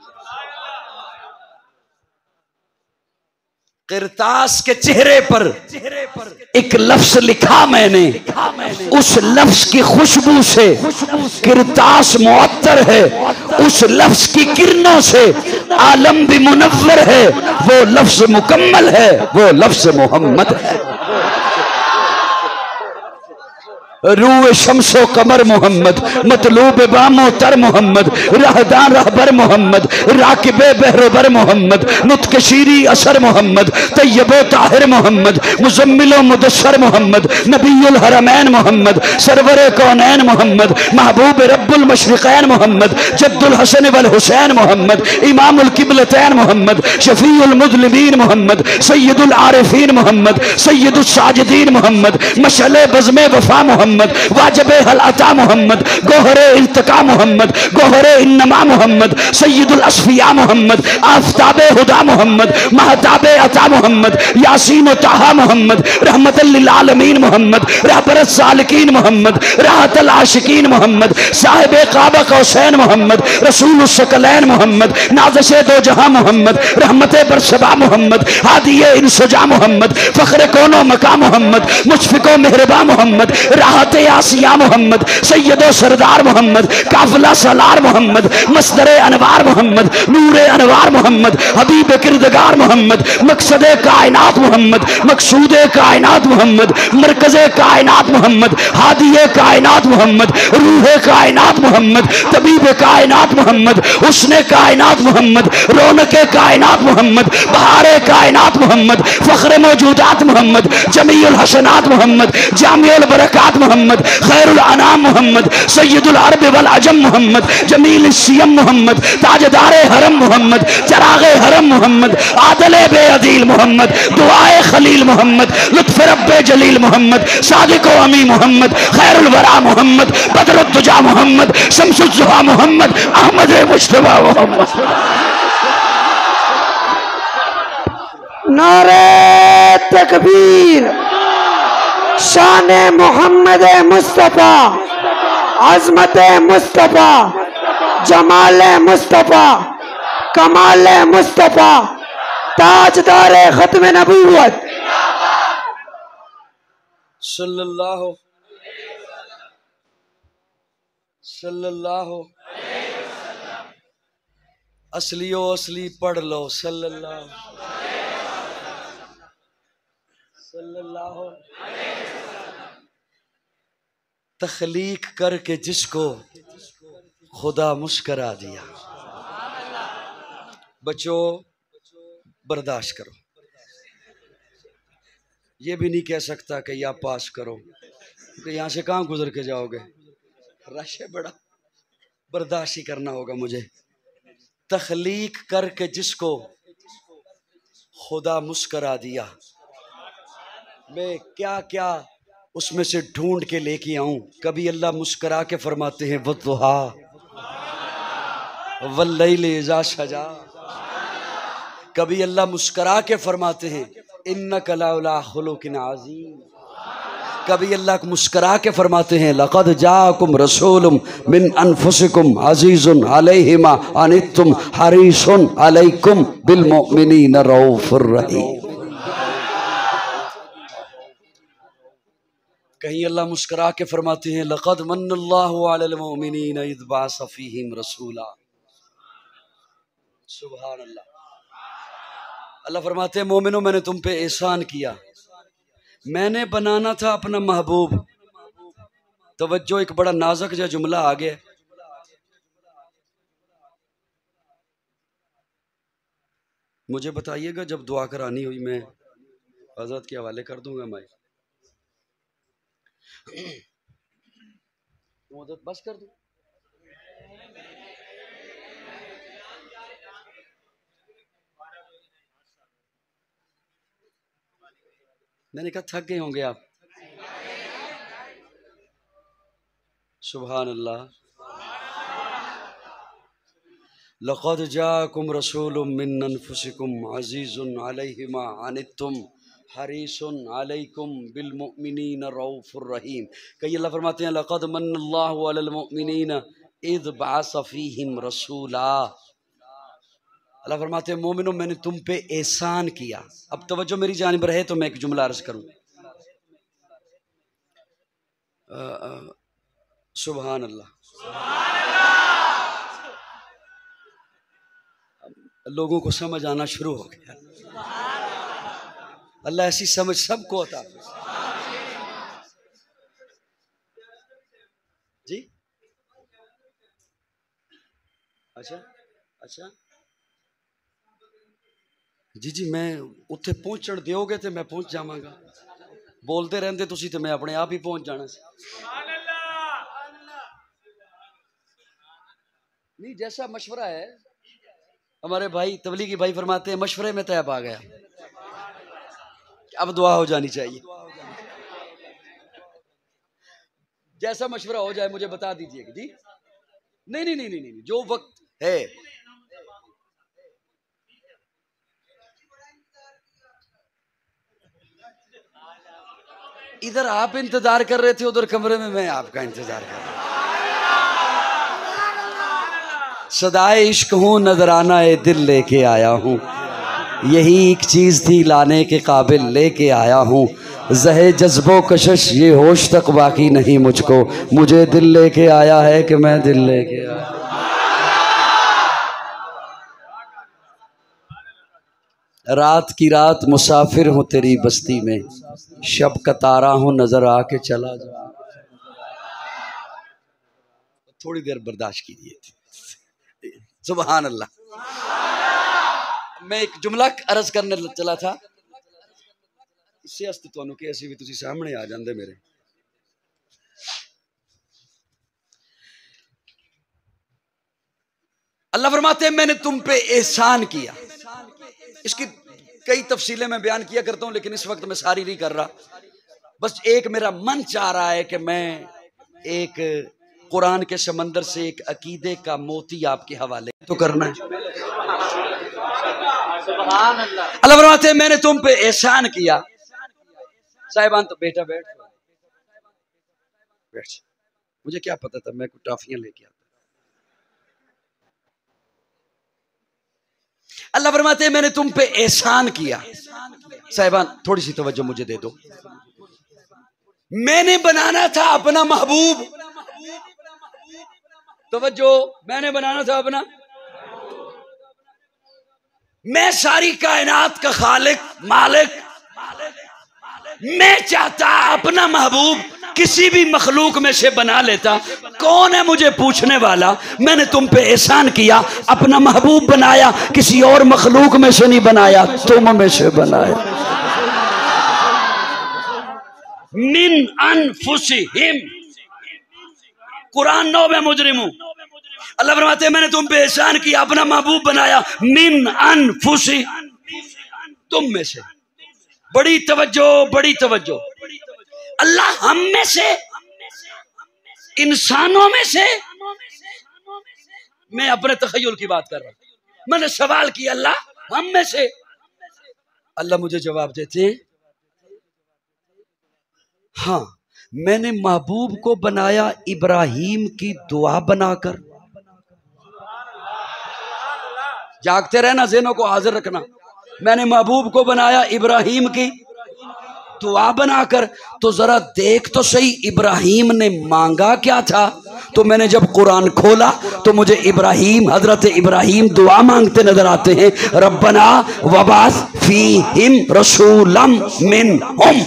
किरतास के चेहरे पर एक लफ्ज लिखा मैंने, उस लफ्ज की खुशबू से किरतास मुअत्तर है, उस लफ्ज की किरणों से आलम भी मुनव्वर है, वो लफ्ज मुकम्मल है, वो लफ्ज मोहम्मद है। रूए शम्सो कमर मोहम्मद, मतलूब बामो तर मोहम्मद, रहदान रहबर मोहम्मद, राकिबे बहरोबर मोहम्मद, नुत्क शीरी असर मोहम्मद, तैयबो ताहिर मोहम्मद, मुजम्मिलो मुदस्सर मोहम्मद, नबीयुल हरमैन मोहम्मद, सरवरे कौनैन मोहम्मद, महबूब रब्बुल मशरिकैन मोहम्मद, जद्दुल हसन वल हुसैन मोहम्मद, इमामुल किबलतैन मोहम्मद, शफीउल मुज़लिमीन मोहम्मद, सय्यदुल आरिफीन मोहम्मद, सय्यदुस साजिदीन मोहम्मद, मशअले बज़्मे वफा मोहम्मद, वाजबे हल अता मोहम्मद, गोहरे इल्तिका मोहम्मद, गोहरे इन्नमा मोहम्मद, सय्यदुल अस्फिया मोहम्मद, आफताबे हुदा मोहम्मद, महताबे अता मोहम्मद, यासीन व ताहा मोहम्मद, रहमतल लिल आलमीन मोहम्मद, रहबरत सालिकीन मोहम्मद, राहतल आशिकीन मोहम्मद, साहिबे काबा कौसैन मोहम्मद, रसूल सकलैन मोहम्मद, नाज़िशे दो जहां मोहम्मद, रहमते बरसबा मोहम्मद, हादिये इंसजा मोहम्मद, फख्रे कोनो मका मोहम्मद, मुशफिको मेहरबा मोहम्मद, राहते आसिया मोहम्मद, सैयदो सरदार मोहम्मद, काफिला सलार मोहम्मद, मस्दरे अनवार मोहम्मद, नूरे अनवार मोहम्मद, हबीब किरदगार मोहम्मद, मकसदे कायनात मोहम्मद, मकसूदे कायनात मोहम्मद, मरकजे कायनात मोहम्मद, हादिये कायनात मोहम्मद, रूहे कायनात मोहम्मद, तबीब कायनात मोहम्मद, हुस्ने कायनात मोहम्मद, रौनके कायनात मोहम्मद, बहारे कायनात मोहम्मद, फख्रे मौजूदात मोहम्मद, जमीउल हसनात मोहम्मद, जामिउल बरकात मोहम्मद, खैरुल अनाम मोहम्मद, सय्यदुल अरब वल अजम मोहम्मद, जमील सियम मोहम्मद, ताजदारे हरम मोहम्मद, चरागे हरम मोहम्मद, आदले बेअदील मोहम्मद, दुआए खलील मोहम्मद, लुत्फ रब्बे जलील मोहम्मद, सादिको अमी मोहम्मद, खैरुल वरा मोहम्मद, बदरुद्दुजा मोहम्मद, शम्सुज़्ज़ुहा मोहम्मद, अहमद मुश्तबा मोहम्मद। नारे तकबीर, शान मोहम्मद मुस्तफ़ा, अज़मत मुस्तफ़ा, जमाल मुस्तफ़ा, कमाल मुस्तफ़ा, ताजदार खत्म नबूवत सल्लल्लाहु असलियो असली पढ़ लो सल्लल्लाहु तख्लीक करके जिसको खुदा मुस्करा दिया। बच्चों बर्दाश्त करो, ये भी नहीं कह सकता कि या पास करो, क्योंकि यहाँ से कहाँ गुजर के जाओगे, रश है बड़ा, बर्दाश्त ही करना होगा मुझे। तख्लीक करके जिसको खुदा मुस्करा दिया, मैं क्या क्या उसमें से ढूंढ के लेके आऊं। कभी अल्लाह मुस्करा के फरमाते हैं वद्दुहा वल्लैलि इज़ा सजा, कभी अल्लाह मुस्करा के फरमाते हैं इन्नका लअला खुलुकिन अज़ीम। कभी अल्लाह को मुस्करा के फरमाते हैं लक़द जाकुम रसूलुम मिन अनफुसिकुम अज़ीज़ुन अलैहि मा अनित्तुम हरीसुन अलैकुम बिल मुमिनीना रऊफ़ुर रहीम। कहीं अल्लाह मुस्करा के फरमाते हैं लक़द मन्नल्लाहु अलल मुमिनीना इज़ बअस फ़ीहिम रसूला। सुभान अल्लाह। अल्लाह फरमाते हैं मोमिनो मैंने तुम पे एहसान किया, मैंने बनाना था अपना महबूब। तवज्जो, एक बड़ा नाजुक जो जुमला आ गया। मुझे बताइएगा जब दुआ करानी हुई, मैं हजरत के हवाले कर दूंगा। मैं बस कर दूं। मैंने कहा थक गए होंगे आप। सुभान अल्लाह। लक़द जाकुम रसूलुम मिन अनफुसिकुम अज़ीज़ुन अलैहि मा अनित्तुम हरीसुन अलैकुम बिल मुमिनीना रऊफ़ुर रहीम। कई अल्लाह फरमाते हैं लक़द मन्नल्लाहु अलल मुमिनीना इज़ बअस फ़ीहिम रसूला। अल्लाह फरमाते हैं मोमिनो मैंने तुम पे एहसान किया। अब तवज्जो मेरी जानिब रहे तो मैं एक जुमला अर्ज़ करूँ। सुभान अल्लाह। लोगों को समझ आना शुरू हो गया। अल्लाह ऐसी समझ सबको अता जी। अच्छा अच्छा जी जी, मैं उत्थे पहुंचण दिओगे तो मैं पहुंच जावांगा। बोलते रहंदे तुसी तो मैं अपने आप ही पहुंच जाना सी। नहीं, जैसा मशवरा है हमारे भाई तबलीगी भाई फरमाते हैं मशवरे में तैब आ गया, अब दुआ हो जानी चाहिए। जैसा मशवरा हो जाए मुझे बता दीजिएगा जी। नहीं नहीं नहीं नहीं नहीं, जो वक्त है। इधर आप इंतजार कर रहे थे, उधर कमरे में मैं आपका इंतजार कर रहा था। सदाए इश्क हूँ नजराना ए दिल लेके आया हूँ, यही एक चीज थी लाने के काबिल लेके आया हूँ। जहे जज्बो कशिश ये होश तक बाकी नहीं मुझको, मुझे दिल लेके आया है कि मैं दिल लेके आया। रात की रात मुसाफिर हूँ तेरी बस्ती में, शब का तारा हूँ नजर आके चला जा। थोड़ी देर बर्दाश्त कीजिए। सुभान अल्लाह। मैं एक जुमला अर्ज करने चला था, इससे अस्ते तुहानू कि असी भी तुसी सामने आ जांदे मेरे। अल्लाह फरमाते हैं मैंने तुम पे एहसान किया। इसकी कई तफसीलें मैं बयान किया करता हूं, लेकिन इस वक्त मैं सारी नहीं कर रहा। बस एक मेरा मन चाह रहा है कि मैं एक कुरान के समंदर से एक अकीदे का मोती आपके हवाले तो करना है। अल्लाह फरमाते हैं मैंने तुम पे एहसान किया। साहिबान तो बेटा बैठ बैठ, मुझे क्या पता था मैं कुछ टॉफियां लेके आता। अल्लाह फरमाते हैं मैंने तुम पे एहसान किया। साहिबान थोड़ी सी तवज्जो मुझे दे दो। मैंने बनाना था अपना महबूब। तवज्जो, मैंने बनाना था अपना। मैं सारी कायनात का खालिक मालिक, मैं चाहता अपना महबूब किसी भी मखलूक में से बना लेता। कौन है मुझे पूछने वाला? मैंने तुम पे एहसान किया, अपना महबूब बनाया, किसी और मखलूक में से नहीं बनाया, तुम में से बनाया। मिन अनफुसिहिम, कुरान 9 में मुजरिमू। अल्लाह फरमाते हैं मैंने तुम पे एहसान किया, अपना महबूब बनाया। मिन अनफुसि, तुम में से। बड़ी तवज्जो, बड़ी तवज्जो। अल्लाह हम में से, इंसानों में से। मैं अपने तखय्युल की बात कर रहा हूं। मैंने सवाल किया अल्लाह हम में से। अल्लाह मुझे जवाब देते हैं हाँ, मैंने महबूब को बनाया इब्राहिम की दुआ बनाकर। जागते रहना, ज़हनों को हाजिर रखना। मैंने महबूब को बनाया इब्राहिम की दुआ बनाकर। तो जरा देख तो सही इब्राहिम ने मांगा क्या था। तो मैंने जब कुरान खोला तो मुझे इब्राहिम, हजरत इब्राहिम दुआ मांगते नजर आते हैं, रब्बना वबास फीहिम रसूलम मिनहुम।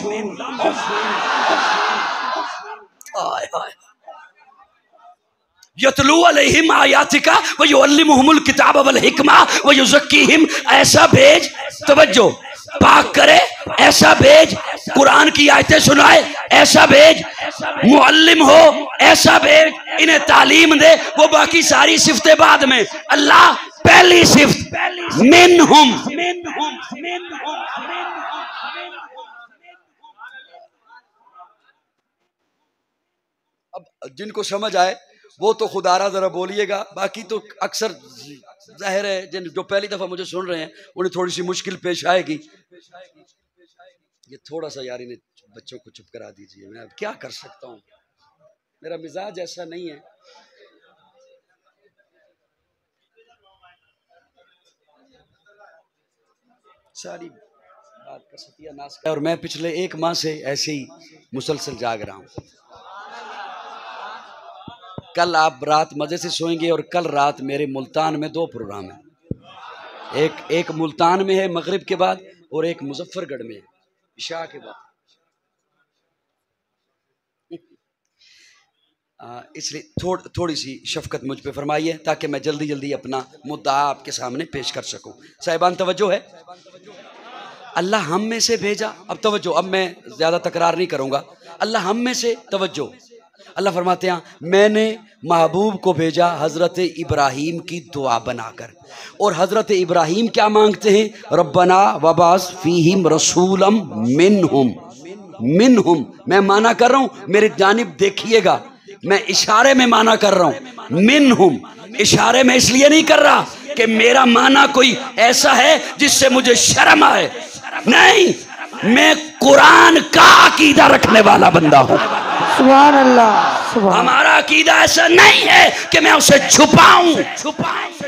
यतलू अलैहिम आयातिका व युअल्लिमुहुमुल किताब वल हिकमा व युज़क्कीहिम। ऐसा भेज, तवज्जो, पाक करे, ऐसा भेज, कुरान की आयतें सुनाए, ऐसा भेज, मुअल्लिम हो, ऐसा भेज, इन्हें तालीम दे। वो बाकी सारी सिफ्तें बाद में, अल्लाह पहली सिफ्त मिनहुम। अब जिनको समझ आए वो तो खुदारा जरा बोलिएगा, बाकी तो अक्सर जाहिर है जिन जो पहली दफा मुझे सुन रहे हैं उन्हें थोड़ी सी मुश्किल पेश आएगी। ये थोड़ा सा यार इन्हें बच्चों को चुप करा दीजिए, मैं अब क्या कर सकता हूँ, मेरा मिजाज ऐसा नहीं है। सारी बात का सत्यानाश और मैं पिछले 1 माह से ऐसे ही मुसलसल जाग रहा हूँ। कल आप रात मजे से सोएंगे और कल रात मेरे मुल्तान में 2 प्रोग्राम हैं। एक मुल्तान में है मगरिब के बाद और एक मुजफ्फरगढ़ में है इशा के बाद। इसलिए थोड़ी सी शफकत मुझ पे फरमाइए ताकि मैं जल्दी जल्दी अपना मुद्दा आपके सामने पेश कर सकूं। साहिबान तवज्जो है, अल्लाह हम में से भेजा। अब तवज्जो, अब मैं ज्यादा तकरार नहीं करूंगा। अल्लाह हम में से, तवज्जो, अल्लाह फरमाते हैं मैंने महबूब को भेजा हजरत इब्राहिम की दुआ बनाकर। और हजरत इब्राहिम क्या मांगते हैं, रब्बना वबास फीहिम रसूलम मिनहुम। मिनहुम मैं माना कर रहा हूं, मेरी जानिब देखिएगा, मैं इशारे में माना कर रहा हूं। मिनहुम इशारे में इसलिए नहीं कर रहा कि मेरा माना कोई ऐसा है जिससे मुझे शर्म आए, नहीं, मैं कुरान का अकीदा रखने वाला बंदा हूं। सुभान अल्लाह। हमारा अकीदा ऐसा नहीं है कि मैं उसे छुपाऊं,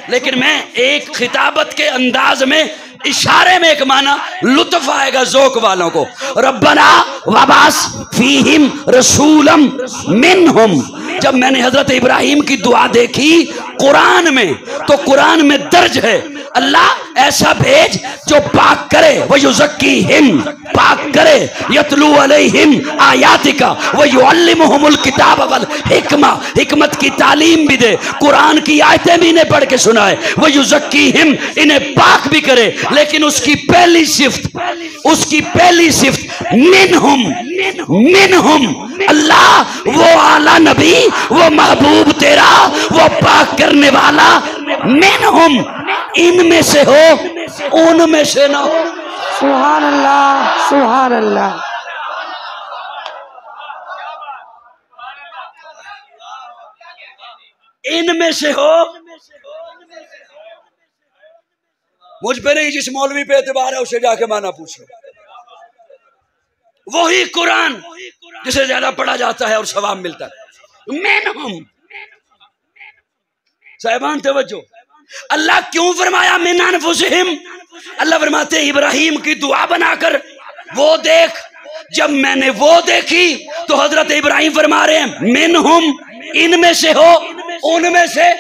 लेकिन मैं एक खिताबत के अंदाज में इशारे में एक माना लुत्फ आएगा ज़ौक़ वालों को। रब्बना वबास फीहिम रसूलम मिनहुम। जब मैंने हजरत इब्राहिम की दुआ देखी कुरान में, तो कुरान में दर्ज है अल्लाह ऐसा भेज जो पाक करे, वो युज़क्कीहिम, पाक करे, यतलू अलैहिम आयातिका व युअल्लिमुहुमुल किताब वल हिकमा, हिकमत की तालीम भी दे, कुरान की आयतें भी इन्हें पढ़ के सुनाए, वो युज़क्कीहिम, इन्हें पाक भी करे। लेकिन उसकी पहली सिफ्त मिनहुम, मिनहुम, अल्लाह वो आला नबी, वो महबूब तेरा, वो पाक करने वाला मिनहुम, इनमें से हो, उनमें से ना हो। सुभान अल्लाह, सुभान अल्लाह। इनमें से हो, मुझ पे नहीं, जिस मौलवी पे एतबार है उसे जाके माना पूछ लो। वही कुरान जिसे ज्यादा पढ़ा जाता है और सवाब मिलता है। मिनहुम, साहिबान तवज्जो, अल्लाह क्यों फरमाया मिन अनफुसिहिम? अल्लाह फरमाते इब्राहिम की दुआ बनाकर वो देख। जब मैंने वो देखी तो हजरत इब्राहिम फरमा रहे हैं मिनहुम, इनमें से हो, उनमें से।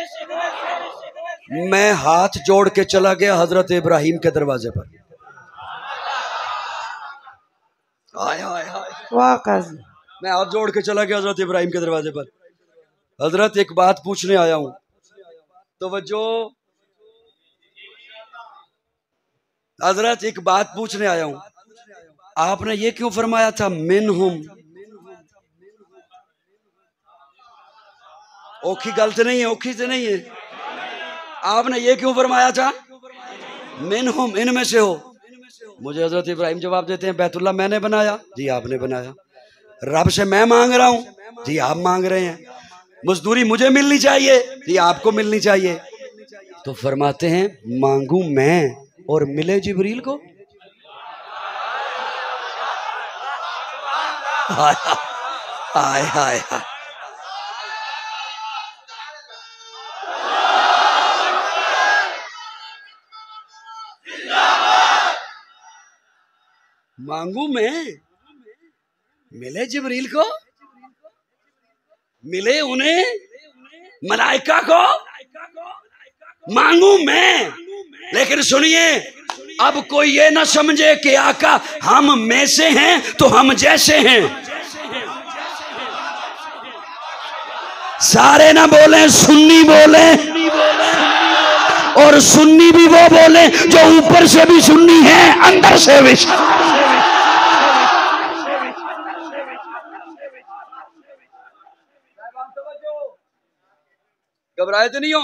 मैं हाथ जोड़ के चला गया हजरत इब्राहिम के दरवाजे पर। हाय हाय हाय, वाकई मैं हाथ जोड़ के चला गया हजरत इब्राहिम के दरवाजे पर। हजरत एक बात पूछने आया हूं, तवज्जो, हजरत एक बात पूछने आया हूं, आपने ये क्यों फरमाया था मिनहुम? औखी गलत नहीं है, औखी से नहीं है, आपने ये क्यों फरमाया था मिनहुम, इनमें से हो? मुझे हजरत इब्राहिम जवाब देते हैं बैतुल्लाह मैंने बनाया, जी आपने बनाया। रब से मैं मांग रहा हूं, जी आप मांग रहे हैं। मजदूरी मुझे मिलनी चाहिए, जी आपको मिलनी चाहिए। तो फरमाते हैं मांगू मैं और मिले जिब्रील को। हाय हाय हाय हाय। मांगू मैं, मिले जिब्रील को, मिले उन्हें मलाइका को, मांगू मैं। लेकिन सुनिए, अब कोई ये ना समझे कि आका हम में से हैं तो हम जैसे हैं। सारे ना बोले, सुन्नी बोले, और सुन्नी भी वो बोले जो ऊपर से भी सुन्नी है, अंदर से भी। घबराए तो नहीं हो?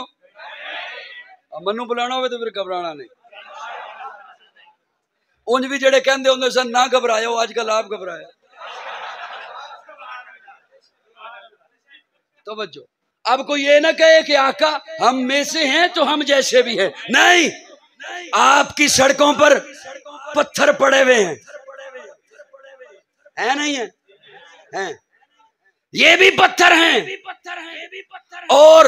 अब मनु बुलाना हो तो फिर घबराना नहीं। उंज भी जेड़े कहते होंगे सन ना घबराओ, आजकल आप घबराए। तवज्जो। अब कोई ये ना कहे कि आका हम में से हैं तो हम जैसे भी हैं। नहीं, आपकी सड़कों पर पत्थर पड़े हुए हैं, है नहीं है? हैं। ये भी पत्थर हैं, और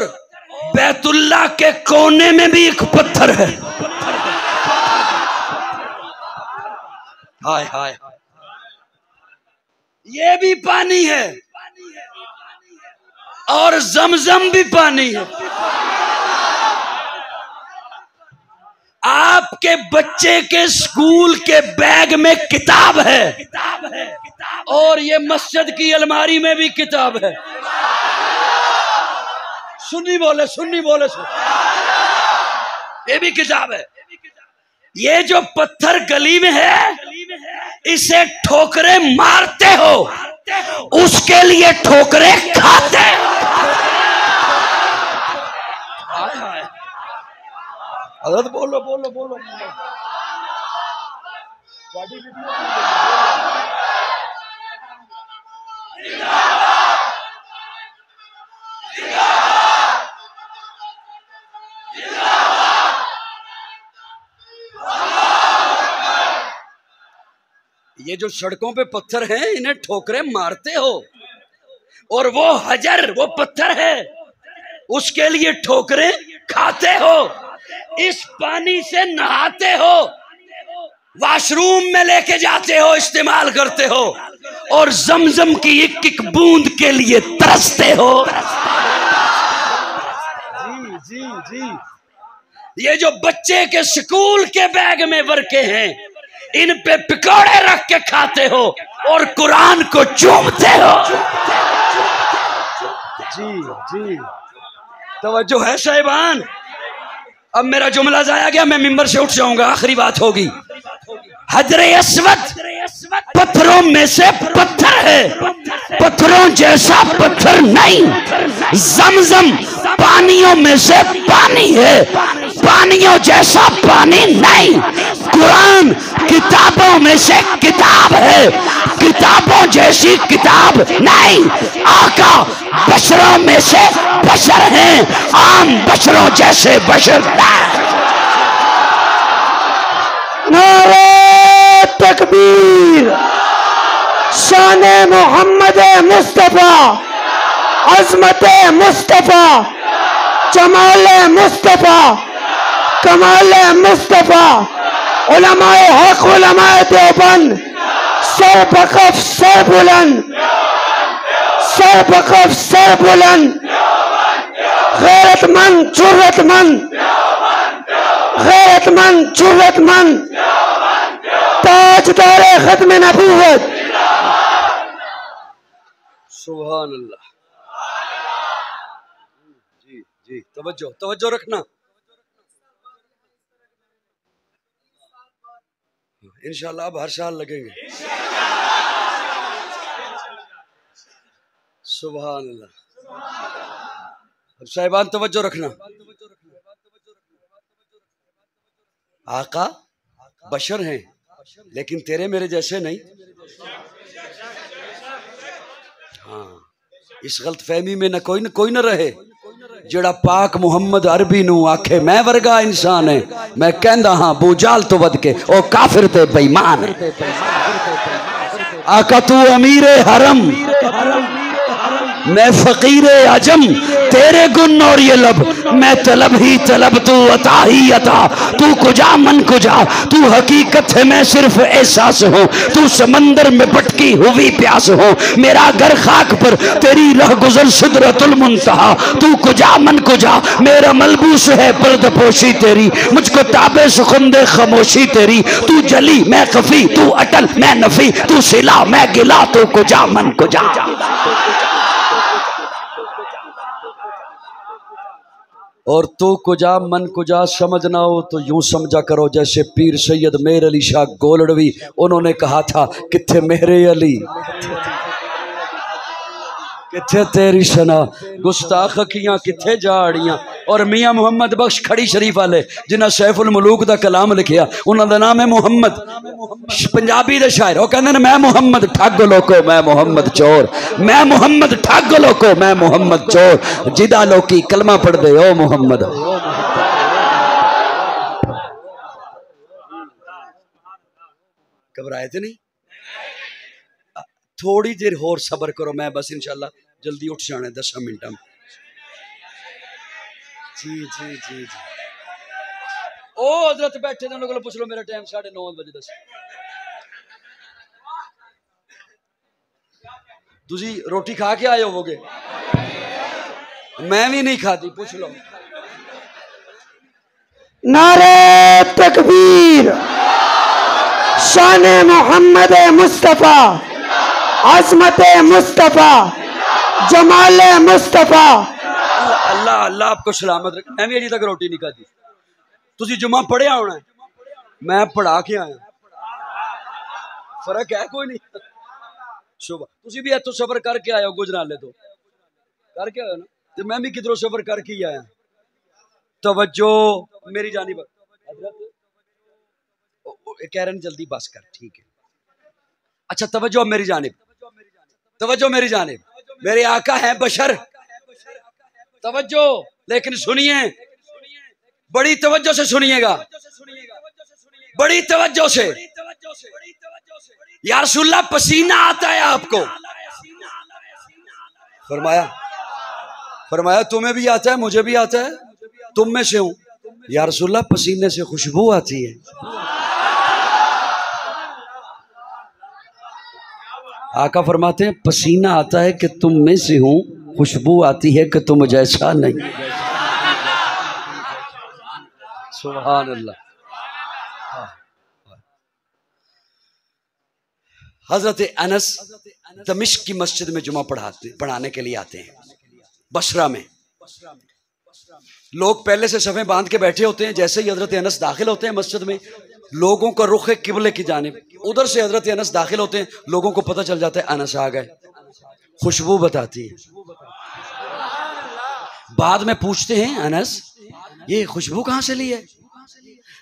बैतुल्लाह के कोने में भी एक पत्थर है। हाय हाय, ये भी पानी है, और जमजम भी पानी है। आपके बच्चे के स्कूल के बैग में किताब है, और ये मस्जिद की अलमारी में भी किताब है। सुन्नी बोले, सुन्नी बोले, ये भी किताब है। ये जो पत्थर गली में है, इसे ठोकरे मारते हो, उसके लिए ठोकरे खाते हो। हज़रत बोलो बोलो बोलो। ये जो सड़कों पे पत्थर हैं, इन्हें ठोकरे मारते हो, और वो हजर, वो पत्थर है, उसके लिए ठोकरे खाते हो। इस पानी से नहाते हो, वॉशरूम में लेके जाते हो, इस्तेमाल करते हो, और जमजम की एक एक बूंद के लिए तरसते हो। जी जी जी। ये जो बच्चे के स्कूल के बैग में वर्के हैं, इन पे पकौड़े रख के खाते हो, और कुरान को चूमते हो। जी जी, तवज्जो है साहिबान। अब मेरा जुमला जाया गया, मैं मिंबर से उठ जाऊंगा, आखिरी बात होगी। हजरे अस्वद पत्थरों में से पत्थर है, पत्थरों जैसा पत्थर नहीं। जमजम पानियों में से पानी है, पानियों जैसा पानी नहीं। कुरान किताबों में से किताब है, किताबों जैसी किताब नहीं। आका बशरों में से बशर हैं, आम बशरों जैसे बशर नहीं। नारे तकबीर, शाने मोहम्मद मुस्तफा, अजमत मुस्तफा, जमाल मुस्तफा, कमाल मुस्तफा, उलमाए हक, उलमाए देवबंद, सर बकफ सर बुलंद, सर बकफ सर बुलंद, गैरतमंद जुर्रतमंद, गैरतमंद जुर्रतमंद, ताजदार खत्म नबूवत। सुभान अल्लाह। जी जी, तवज्जो तवज्जो रखना। इंशाल्लाह अब हर साल लगेंगे। सुभान अल्लाह। अब साहिबान तवज्जो रखना। आका बशर हैं, लेकिन तेरे मेरे जैसे नहीं। हाँ, इस गलत फहमी में न कोई न रहे जेड़ा पाक मुहम्मद अरबी नू आखे मैं वर्गा इंसान है। मैं कहंदा हाँ बूजाल तो वध के ओ काफिर ते बेईमान। आका तू अमीर हरम, मैं फकीर अजम, तेरे गुन और ये लब, मैं तलब ही तलब, तू अता ही अता, तू कुजा मन कुजा, तू हकीकत है मैं सिर्फ एहसास हूँ, तू समंदर में भटकी हुई प्यास हो, मेरा घर खाक पर तेरी रह गुजर सिदरतुल मुंतहा, तू कुजा मन कुजा, मेरा मलबूस है पर्दपोशी तेरी, मुझको ताबे सुखुंदे खामोशी तेरी, तू जली मैं खफी, तू अटल मैं नफी, तू सिला मैं गिला, तू कुजा मन कुजा। और तू कुजा मन कुजा समझना हो तो यूं समझा करो जैसे पीर सैयद मेर अली शाह गोलड़वी, उन्होंने कहा था किथे मेरे अली, किथे तेरी सना, गुस्ताख अखियां किथे जाड़ियां। और मियाँ मुहम्मद बख्श खड़ी शरीफ वाले जिन्हें सैफुल मुलूक दा कलाम लिखिया, उन्होंने नाम है मुहम्मद, पंजाबी दे शायर, वो कहते मैं मुहम्मद ठग लोको मैं मुहम्मद चोर, मैं मुहम्मद ठग लोको मैं मुहम्मद चोर, जिदा लोकी कलमा पढ़ दे ओ मुहम्मद। घबराए थे नहीं, थोड़ी देर होर सबर करो, मैं बस इंशाल्लाह जल्दी उठ जाने 10 मिनट में। जी जी जी जी ओ हजरत बैठे ने लोगों को पूछ लो, मेरा टाइम 9:30 बजे 10। तुसी रोटी खा के आए होवोगे, मैं भी नहीं खाती, पूछ लो। नारे तकबीर, शान मोहम्मद मुस्तफ़ा, अज़मत मुस्तफ़ा, जमाल मुस्तफ़ा। अल्लाह अल्लाह आपको सलामत रखे। मैं भी अभी तक रोटी नहीं खाती। तुसी जुम्मा पढ़िया होना, मैं पढ़ा के आया, फर्क है कोई नहीं। शुभ तुसी भी इतो सफर करके आए हो, गुजराले तो करके आए ना, तो मैं भी किधरों सफर करके ही आया। तवज्जो मेरी जानिब, कह रहे जल्दी बस कर, ठीक है। अच्छा तवज्जो मेरी जानिब, तवज्जो मेरी जानिब, मेरे आका है बशर, तवज्जो, लेकिन सुनिए, बड़ी तवज्जो से सुनिएगा, बड़ी तवज्जो से। या रसूलल्लाह पसीना आता है आपको, फरमाया, फरमाया तुम्हें भी आता है मुझे भी आता है, तुम में से हूं। या रसूलल्लाह पसीने से खुशबू आती है। आका फरमाते हैं पसीना आता है कि तुम में से हूं, खुशबू आती है कि तुम जैसा नहीं। सुभान अल्लाह। हजरत अनस दमिश्क की मस्जिद में जुमा पढ़ाने के लिए आते हैं। बसरा में लोग पहले से सफ़े बांध के बैठे होते हैं। जैसे ही हजरत अनस दाखिल होते हैं मस्जिद में, लोगों का रुख है किबले की जानिब। उधर से हजरत अनस दाखिल होते हैं, लोगों को पता चल जाता है अनस आ गए। खुशबू बताती है। बाद में पूछते हैं अनस ये खुशबू कहां से ली है,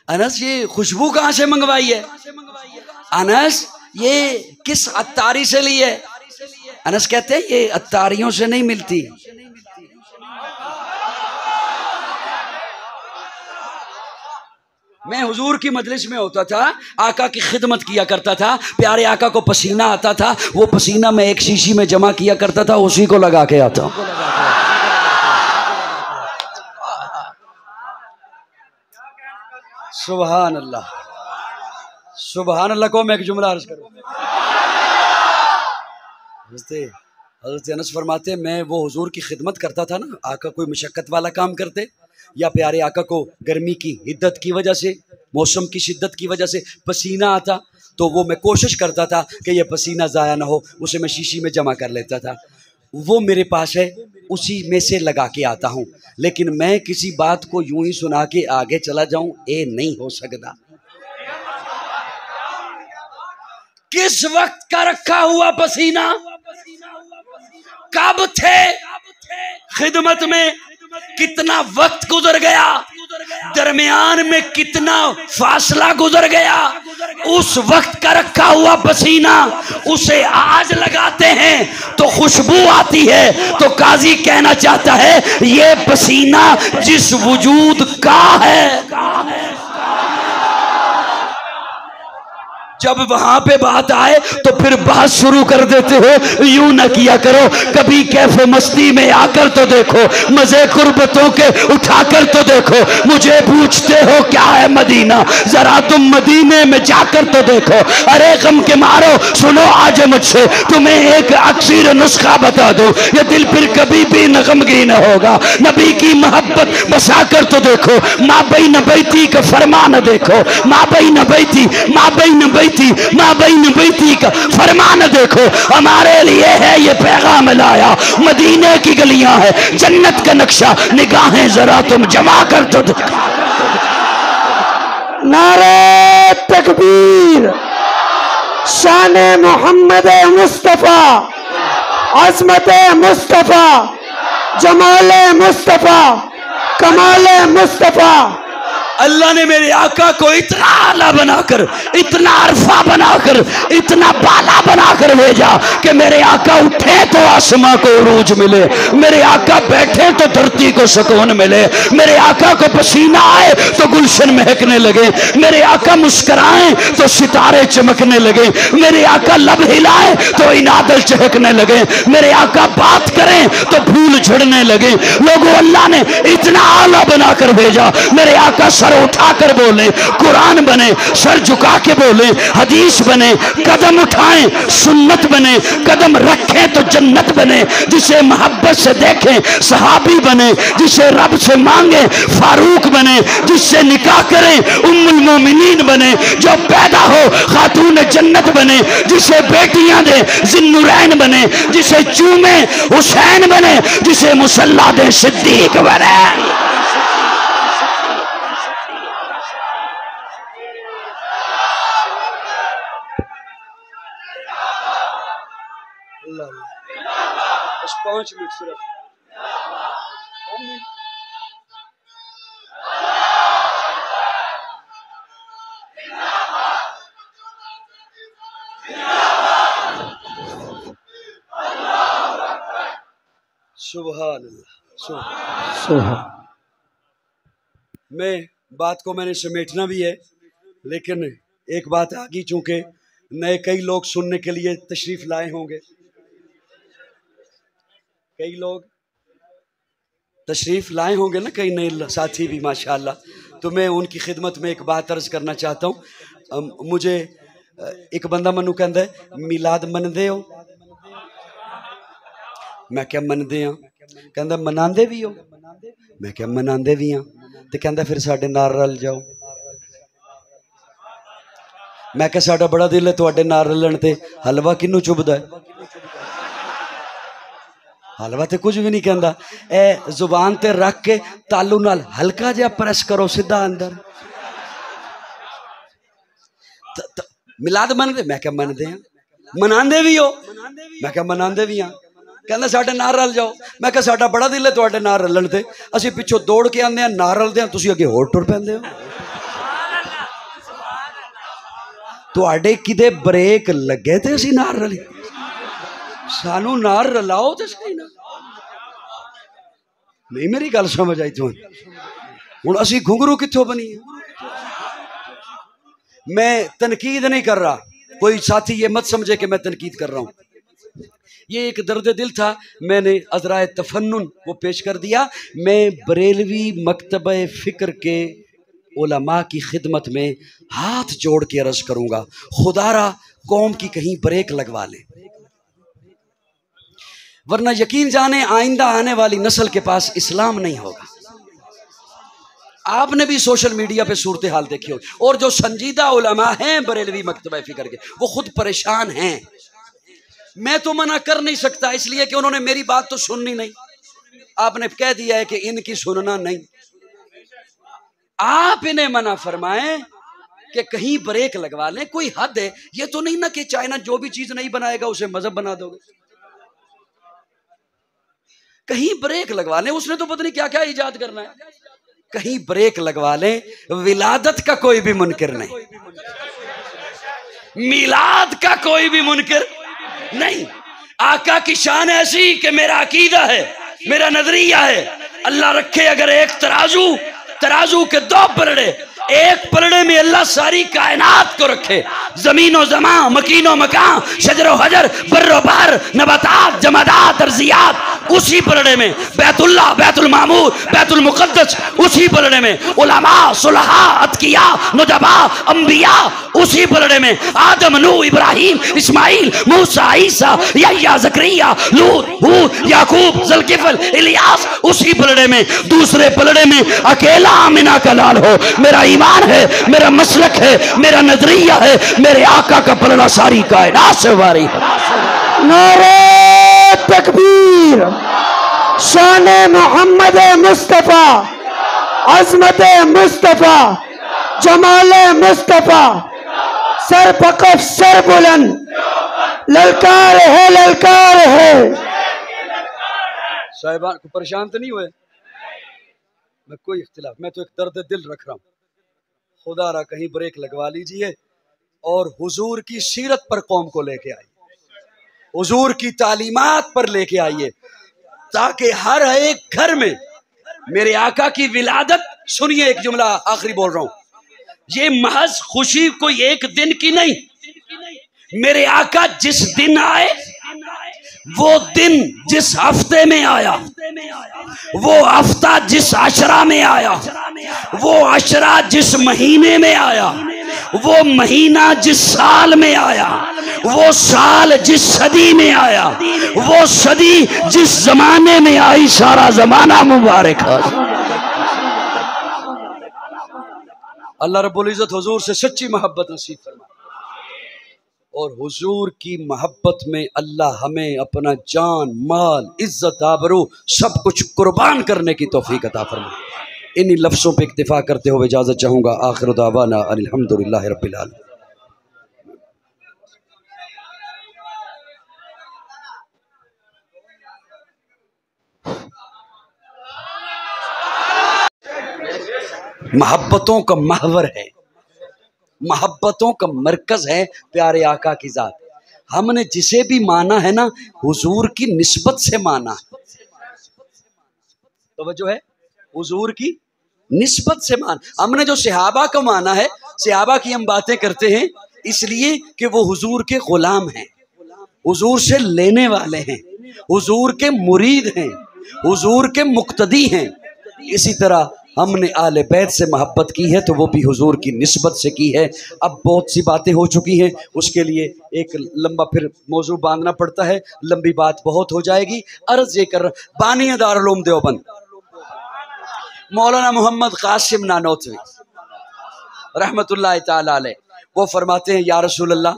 अनस ये खुशबू कहां से मंगवाई है, अनस ये किस अत्तारी से ली है। अनस कहते हैं ये अत्तारियों से नहीं मिलती। मैं हुजूर की मजलिस में होता था, आका की खिदमत किया करता था, प्यारे आका को पसीना आता था, वो पसीना मैं एक शीशी में जमा किया करता था, उसी को लगा के आता हूं। सुभान अल्लाह, सुभान अल्लाह को मैं एक जुमला अर्ज करूं। हज़रत अनस फरमाते मैं वो हुजूर की खिदमत करता था ना, आका कोई मुशक्कत वाला काम करते या प्यारे आका को गर्मी की हिद्दत की वजह से, मौसम की शिद्दत की वजह से पसीना आता, तो वो मैं कोशिश करता था कि ये पसीना ज़ाया ना हो, उसे मैं शीशी में जमा कर लेता था। वो मेरे पास है, उसी में से लगा के आता हूँ। लेकिन मैं किसी बात को यूं ही सुना के आगे चला जाऊं, ये नहीं हो सकता। किस वक्त का रखा हुआ पसीना, कब थे खिदमत में, कितना वक्त गुजर गया, दरमियान में कितना फासला गुजर गया, उस वक्त का रखा हुआ पसीना उसे आज लगाते हैं तो खुशबू आती है। तो काजी कहना चाहता है ये पसीना जिस वजूद का है, जब वहां पे बात आए तो फिर बात शुरू कर देते हो। यूं ना किया करो, कभी कैफे मस्ती में आकर तो देखो, मजे कुर्बतों के उठाकर तो देखो। मुझे पूछते हो क्या है मदीना, जरा तुम मदीने में जाकर तो देखो। अरे गम के मारो सुनो आज मुझसे, तुम्हें एक अक्सर नुस्खा बता दो, ये दिल फिर कभी भी न गमगीन होगा। नबी की मोहब्बत बसाकर तो देखो, माँ बई न बैती का फरमान देखो, माँ बई न बैती, माँ बई न बैती, माँ बई न बैती का फरमान देखो। हमारे लिए है ये पैगाम लाया, मदीने की गलियां है जन्नत का नक्शा, निगाहें जरा तुम जमा कर तो देखो। नारे तकबीर, शान मोहम्मद मुस्तफ़ा, अज़मत मुस्तफ़ा, जमाल मुस्तफ़ा, कमाल मुस्तफ़ा। अल्लाह ने मेरे आका को इतना आला बनाकर, इतना अरफा बनाकर, इतना बाला बनाकर भेजा कि मेरे आका उठे तो आसमां को उरूज मिले, मेरे आका बैठे तो धरती को सुकून मिले, मेरे आका को पसीना आए तो गुलशन महकने लगे, मेरे आका मुस्कुराए तो सितारे चमकने लगे, मेरे आका लब हिलाए तो इनादल चहकने लगे, मेरे आका बात करें तो फूल झड़ने लगे। लोगों, अल्लाह ने इतना आला बनाकर भेजा। मेरे आका सर उठाकर बोले, कुरान बने, सर झुका के बोले, हदीस बने, कदम उठाएं सुन्नत बने, कदम रखें तो जन्नत बने, जिसे मोहब्बत से देखें सहाबी बने, जिसे रब से मांगे फारूक बने, जिससे निकाह करें उम्मुल मोमिनीन बने, जो पैदा हो खातून जन्नत बने, जिसे बेटियां दे जिन्नुरैन बने, जिसे चूमे हुसैन बने, जिसे मुसल्ला दे सिद्दीक बने। बस 5 मिनट सिर्फ। सुभान अल्लाह। मैं बात को मैंने समेटना भी है, लेकिन एक बात आ गई, चूंकि नए कई लोग सुनने के लिए तशरीफ लाए होंगे, कई लोग तशरीफ लाए होंगे ना, कई नए साथी भी माशाल्लाह, तो मैं उनकी खिदमत में एक बात अर्ज करना चाहता हूँ। मुझे एक बंदा मैनू कहता है मिलाद मनदे हो, मैं क्या मनदे हाँ, कहता मनांदे भी हो, मैं क्या मनांदे भी हाँ, तो कहता फिर साडे नाल रल जाओ। मैं क्या साडा बड़ा दिल है तुहाडे नाल रलण ते, हलवा किनू चुभदा है, हलवा तो कुछ भी नहीं कहता। ए जुबान ते रख के तालू नाल हल्का जिहा प्रेस करो सीधा अंदर। मिलाद मनदे, मैं क्या मनदे हैं, मनांदे भी हो, मैं क्या मनांदे भी हाँ, कहना साडे नाल रल जाओ। मैं क्या साडा बड़ा दिल है तुहाडे नाल रलण ते, असीं पिछों दौड़ के आंदे हां, नाल रलदे हां, तुसीं अगे होर टुर पैंदे हो। तुहाडे किते ब्रेक लगे ते असीं नाल रली, सानू नाल रलाओ तो सही ना। नहीं मेरी गल समझ आई तुहानू, हुण असीं घुंघरू कित्थों बनी है। मैं तनकीद नहीं कर रहा, कोई साथी ये मत समझे कि मैं तनकीद कर रहा हूं, ये एक दर्द दिल था, मैंने अज़राए तफन्नुन वो पेश कर दिया। मैं बरेलवी मकतबे फ़िक्र के उलमा की खिदमत में हाथ जोड़ के अर्ज करूंगा, खुदारा कौम की कहीं ब्रेक लगवा लें, वरना यकीन जाने आइंदा आने वाली नस्ल के पास इस्लाम नहीं होगा। आपने भी सोशल मीडिया पे सूरत हाल देखी हो, और जो संजीदा उलमा हैं बरेलवी मकतबा फ़िक्र के, वो खुद परेशान हैं। मैं तो मना कर नहीं सकता, इसलिए कि उन्होंने मेरी बात तो सुननी नहीं, आपने कह दिया है कि इनकी सुनना नहीं। आप इन्हें मना फरमाएं कि कहीं ब्रेक लगवा लें, कोई हद है। ये तो नहीं ना कि चाइना जो भी चीज नहीं बनाएगा उसे मजहब बना दोगे, कहीं ब्रेक लगवा लें, उसने तो पता नहीं क्या क्या इजाद करना है, कहीं ब्रेक लगवा लें। विलादत का कोई भी मुनकिर नहीं, मिलाद का कोई भी मुनकिर नहीं। आका की शान ऐसी कि मेरा अकीदा है, मेरा नजरिया है, अल्लाह रखे अगर एक तराजू के 2 बरड़े, एक पलड़े में अल्लाह सारी कायनात को रखे, जमीनो जमा, मकीनो मकान, शजरो हजर, बर्रो बहर, नबातात, जमादात, अर्जियात, उसी पलड़े में बैतुल्लाह, बैतुल मामूर, बैतुल मुकद्दस, उसी पलड़े में उलमा, सुलहा, अतकिया, नुजबा, अंबिया, उसी पलड़े में आदम, नूह, इब्राहिम, इस्माइल, मूसा, ईसा, यहया, जकरिया, लूत, हूद, याकूब, जुल्किफल, इलियास, उसी पलड़े में। दूसरे पलड़े में अकेला आमिना का लाल हो। मेरा ईमान है, मेरा मसलक है, मेरा नजरिया है, मेरे आका का पलड़ा सारी कायनात से वारी है। नारे तकबीर, शान मोहम्मद मुस्तफा, अजमत मुस्तफा, जमाल मुस्तफा, सर पकफ सर बुलंद, ललकार है, ललकार है। साहिबान को परेशान तो नहीं हुए? मैं कोई इख्तिलाफ, मैं तो एक दर्द दिल रख रहा हूँ। खुदा रा कहीं ब्रेक लगवा लीजिए और हुजूर की सीरत पर कौम को लेके आइए, हुजूर की तालीमात पर लेके आइए, ताकि हर एक घर में मेरे आका की विलादत। सुनिए एक जुमला आखिरी बोल रहा हूं, ये महज खुशी कोई एक दिन की नहीं। मेरे आका जिस दिन आए, वो दिन जिस हफ्ते में आया, वो हफ्ता जिस अशरा में आया, वो अशरा जिस महीने में आया, वो महीना जिस साल में आया, वो साल जिस सदी में आया, वो सदी जिस जमाने में आई, सारा जमाना मुबारक है। अल्लाह रब्बुल इज्जत हुजूर से सच्ची मोहब्बत नसीब फरमाए, और हुजूर की मोहब्बत में अल्लाह हमें अपना जान, माल, इज्जत, आबरू सब कुछ कुर्बान करने की तौफीक अता फरमाए। इन्हीं लफ्ज़ों पे इक्तिफा करते हुए इजाज़त चाहूँगा। आखिर दावाना अल्हम्दुलिल्लाहि रब्बिल आलमीन। मोहब्बतों का महवर है, मोहब्बतों का मरकज है प्यारे आका की जात। हमने जिसे भी माना है ना, हुजूर की निस्बत से माना है। तवज्जो है, हुजूर की निस्बत से मान। हमने जो सहाबा को माना है, सहाबा की हम बातें करते हैं इसलिए कि वो हुजूर के गुलाम हैं, हुजूर से लेने वाले हैं, हुजूर के मुरीद हैं, हुजूर के मुक्तदी हैं। इसी तरह हमने आले बैत से मोहब्बत की है तो वो भी हुजूर की निस्बत से की है। अब बहुत सी बातें हो चुकी हैं, उसके लिए एक लंबा फिर मौजू बांधना पड़ता है, लंबी बात बहुत हो जाएगी। अर्ज ये कर, बानी दारुल उलूम देवबंद मौलाना मोहम्मद कासिम नानोतवी रहमतुल्लाह ताला अलैह, वो फरमाते हैं, या रसूल अल्लाह,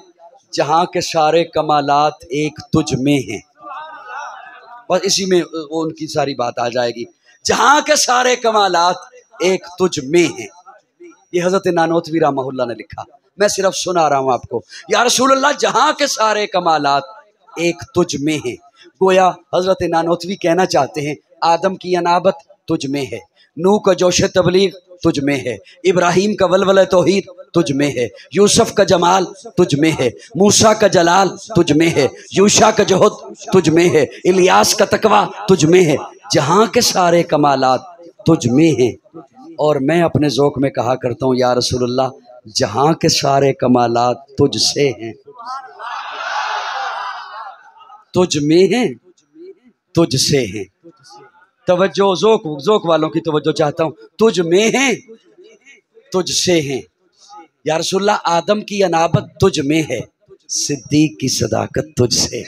जहाँ के सारे कमालात एक तुझ में हैं। बस इसी में वो उनकी सारी बात आ जाएगी। जहाँ के सारे कमालात एक तुझ में हैं, ये हजरत नानोतवी रहमहुल्लाह ने लिखा, मैं सिर्फ सुना रहा हूँ आपको। या रसूल अल्लाह, जहाँ के सारे कमालात एक तुझ में हैं। गोया हजरत नानोतवी कहना चाहते हैं, आदम की अनाबत तुझ में है, नूह का जोश तबलीग तुझ में है, इब्राहिम का वलवल तौहीद तुझ में है, यूसुफ का जमाल तुझ में है, मूसा का जलाल तुझ में है, यूशा का जोहद तुझ में है, इलियास का तकवा तुझ में है। जहाँ के सारे कमालात तुझ में हैं। और मैं अपने ज़ौक़ में कहा करता हूँ, या रसूलुल्लाह, जहाँ के सारे कमालात तुझसे हैं, तुझ में हैं, तुझसे हैं। तवज्जो, ज़ौक़ वालों की तवज्जो चाहता हूँ। तुझ में हैं, तुझसे हैं। या रसूलुल्लाह, आदम की अनाबत तुझ में है, सिद्दीक की सदाकत तुझसे,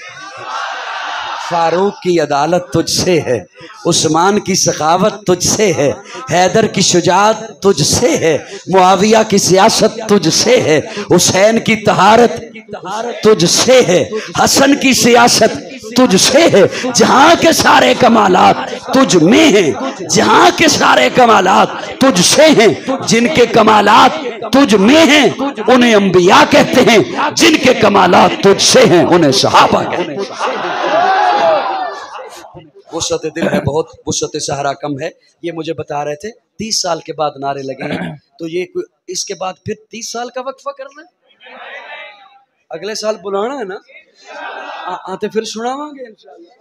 फारूक की अदालत तुझसे है, उस्मान की सखावत तुझसे है, हैदर की शुजाअत तुझसे है, मुआविया की सियासत तुझसे है, हुसैन की तहारत तुझसे है, हसन की सियासत तुझसे है। जहाँ के सारे कमालात तुझ में हैं, जहाँ के सारे कमालात तुझसे हैं। जिनके कमालात तुझ में हैं उन्हें अंबिया कहते हैं, जिनके कमालात तुझसे हैं उन्हें सहाबा कहते हैं। वुसअत दिल है बहुत, वुसअत सहरा कम है। ये मुझे बता रहे थे 30 साल के बाद नारे लगे हैं, तो ये इसके बाद फिर 30 साल का वक्फा करना है, अगले साल बुलाना है ना, आते फिर सुनावांगे इंशाअल्लाह।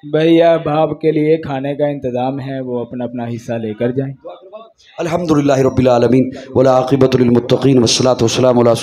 भैया बाप के लिए खाने का इंतज़ाम है, वो अपना अपना हिस्सा लेकर जाएं। अल्हम्दुलिल्लाहि रब्बिल आलमीन वला आक़िबतु लिल मुत्तक़ीन वस्सलातु वस्सलामु अला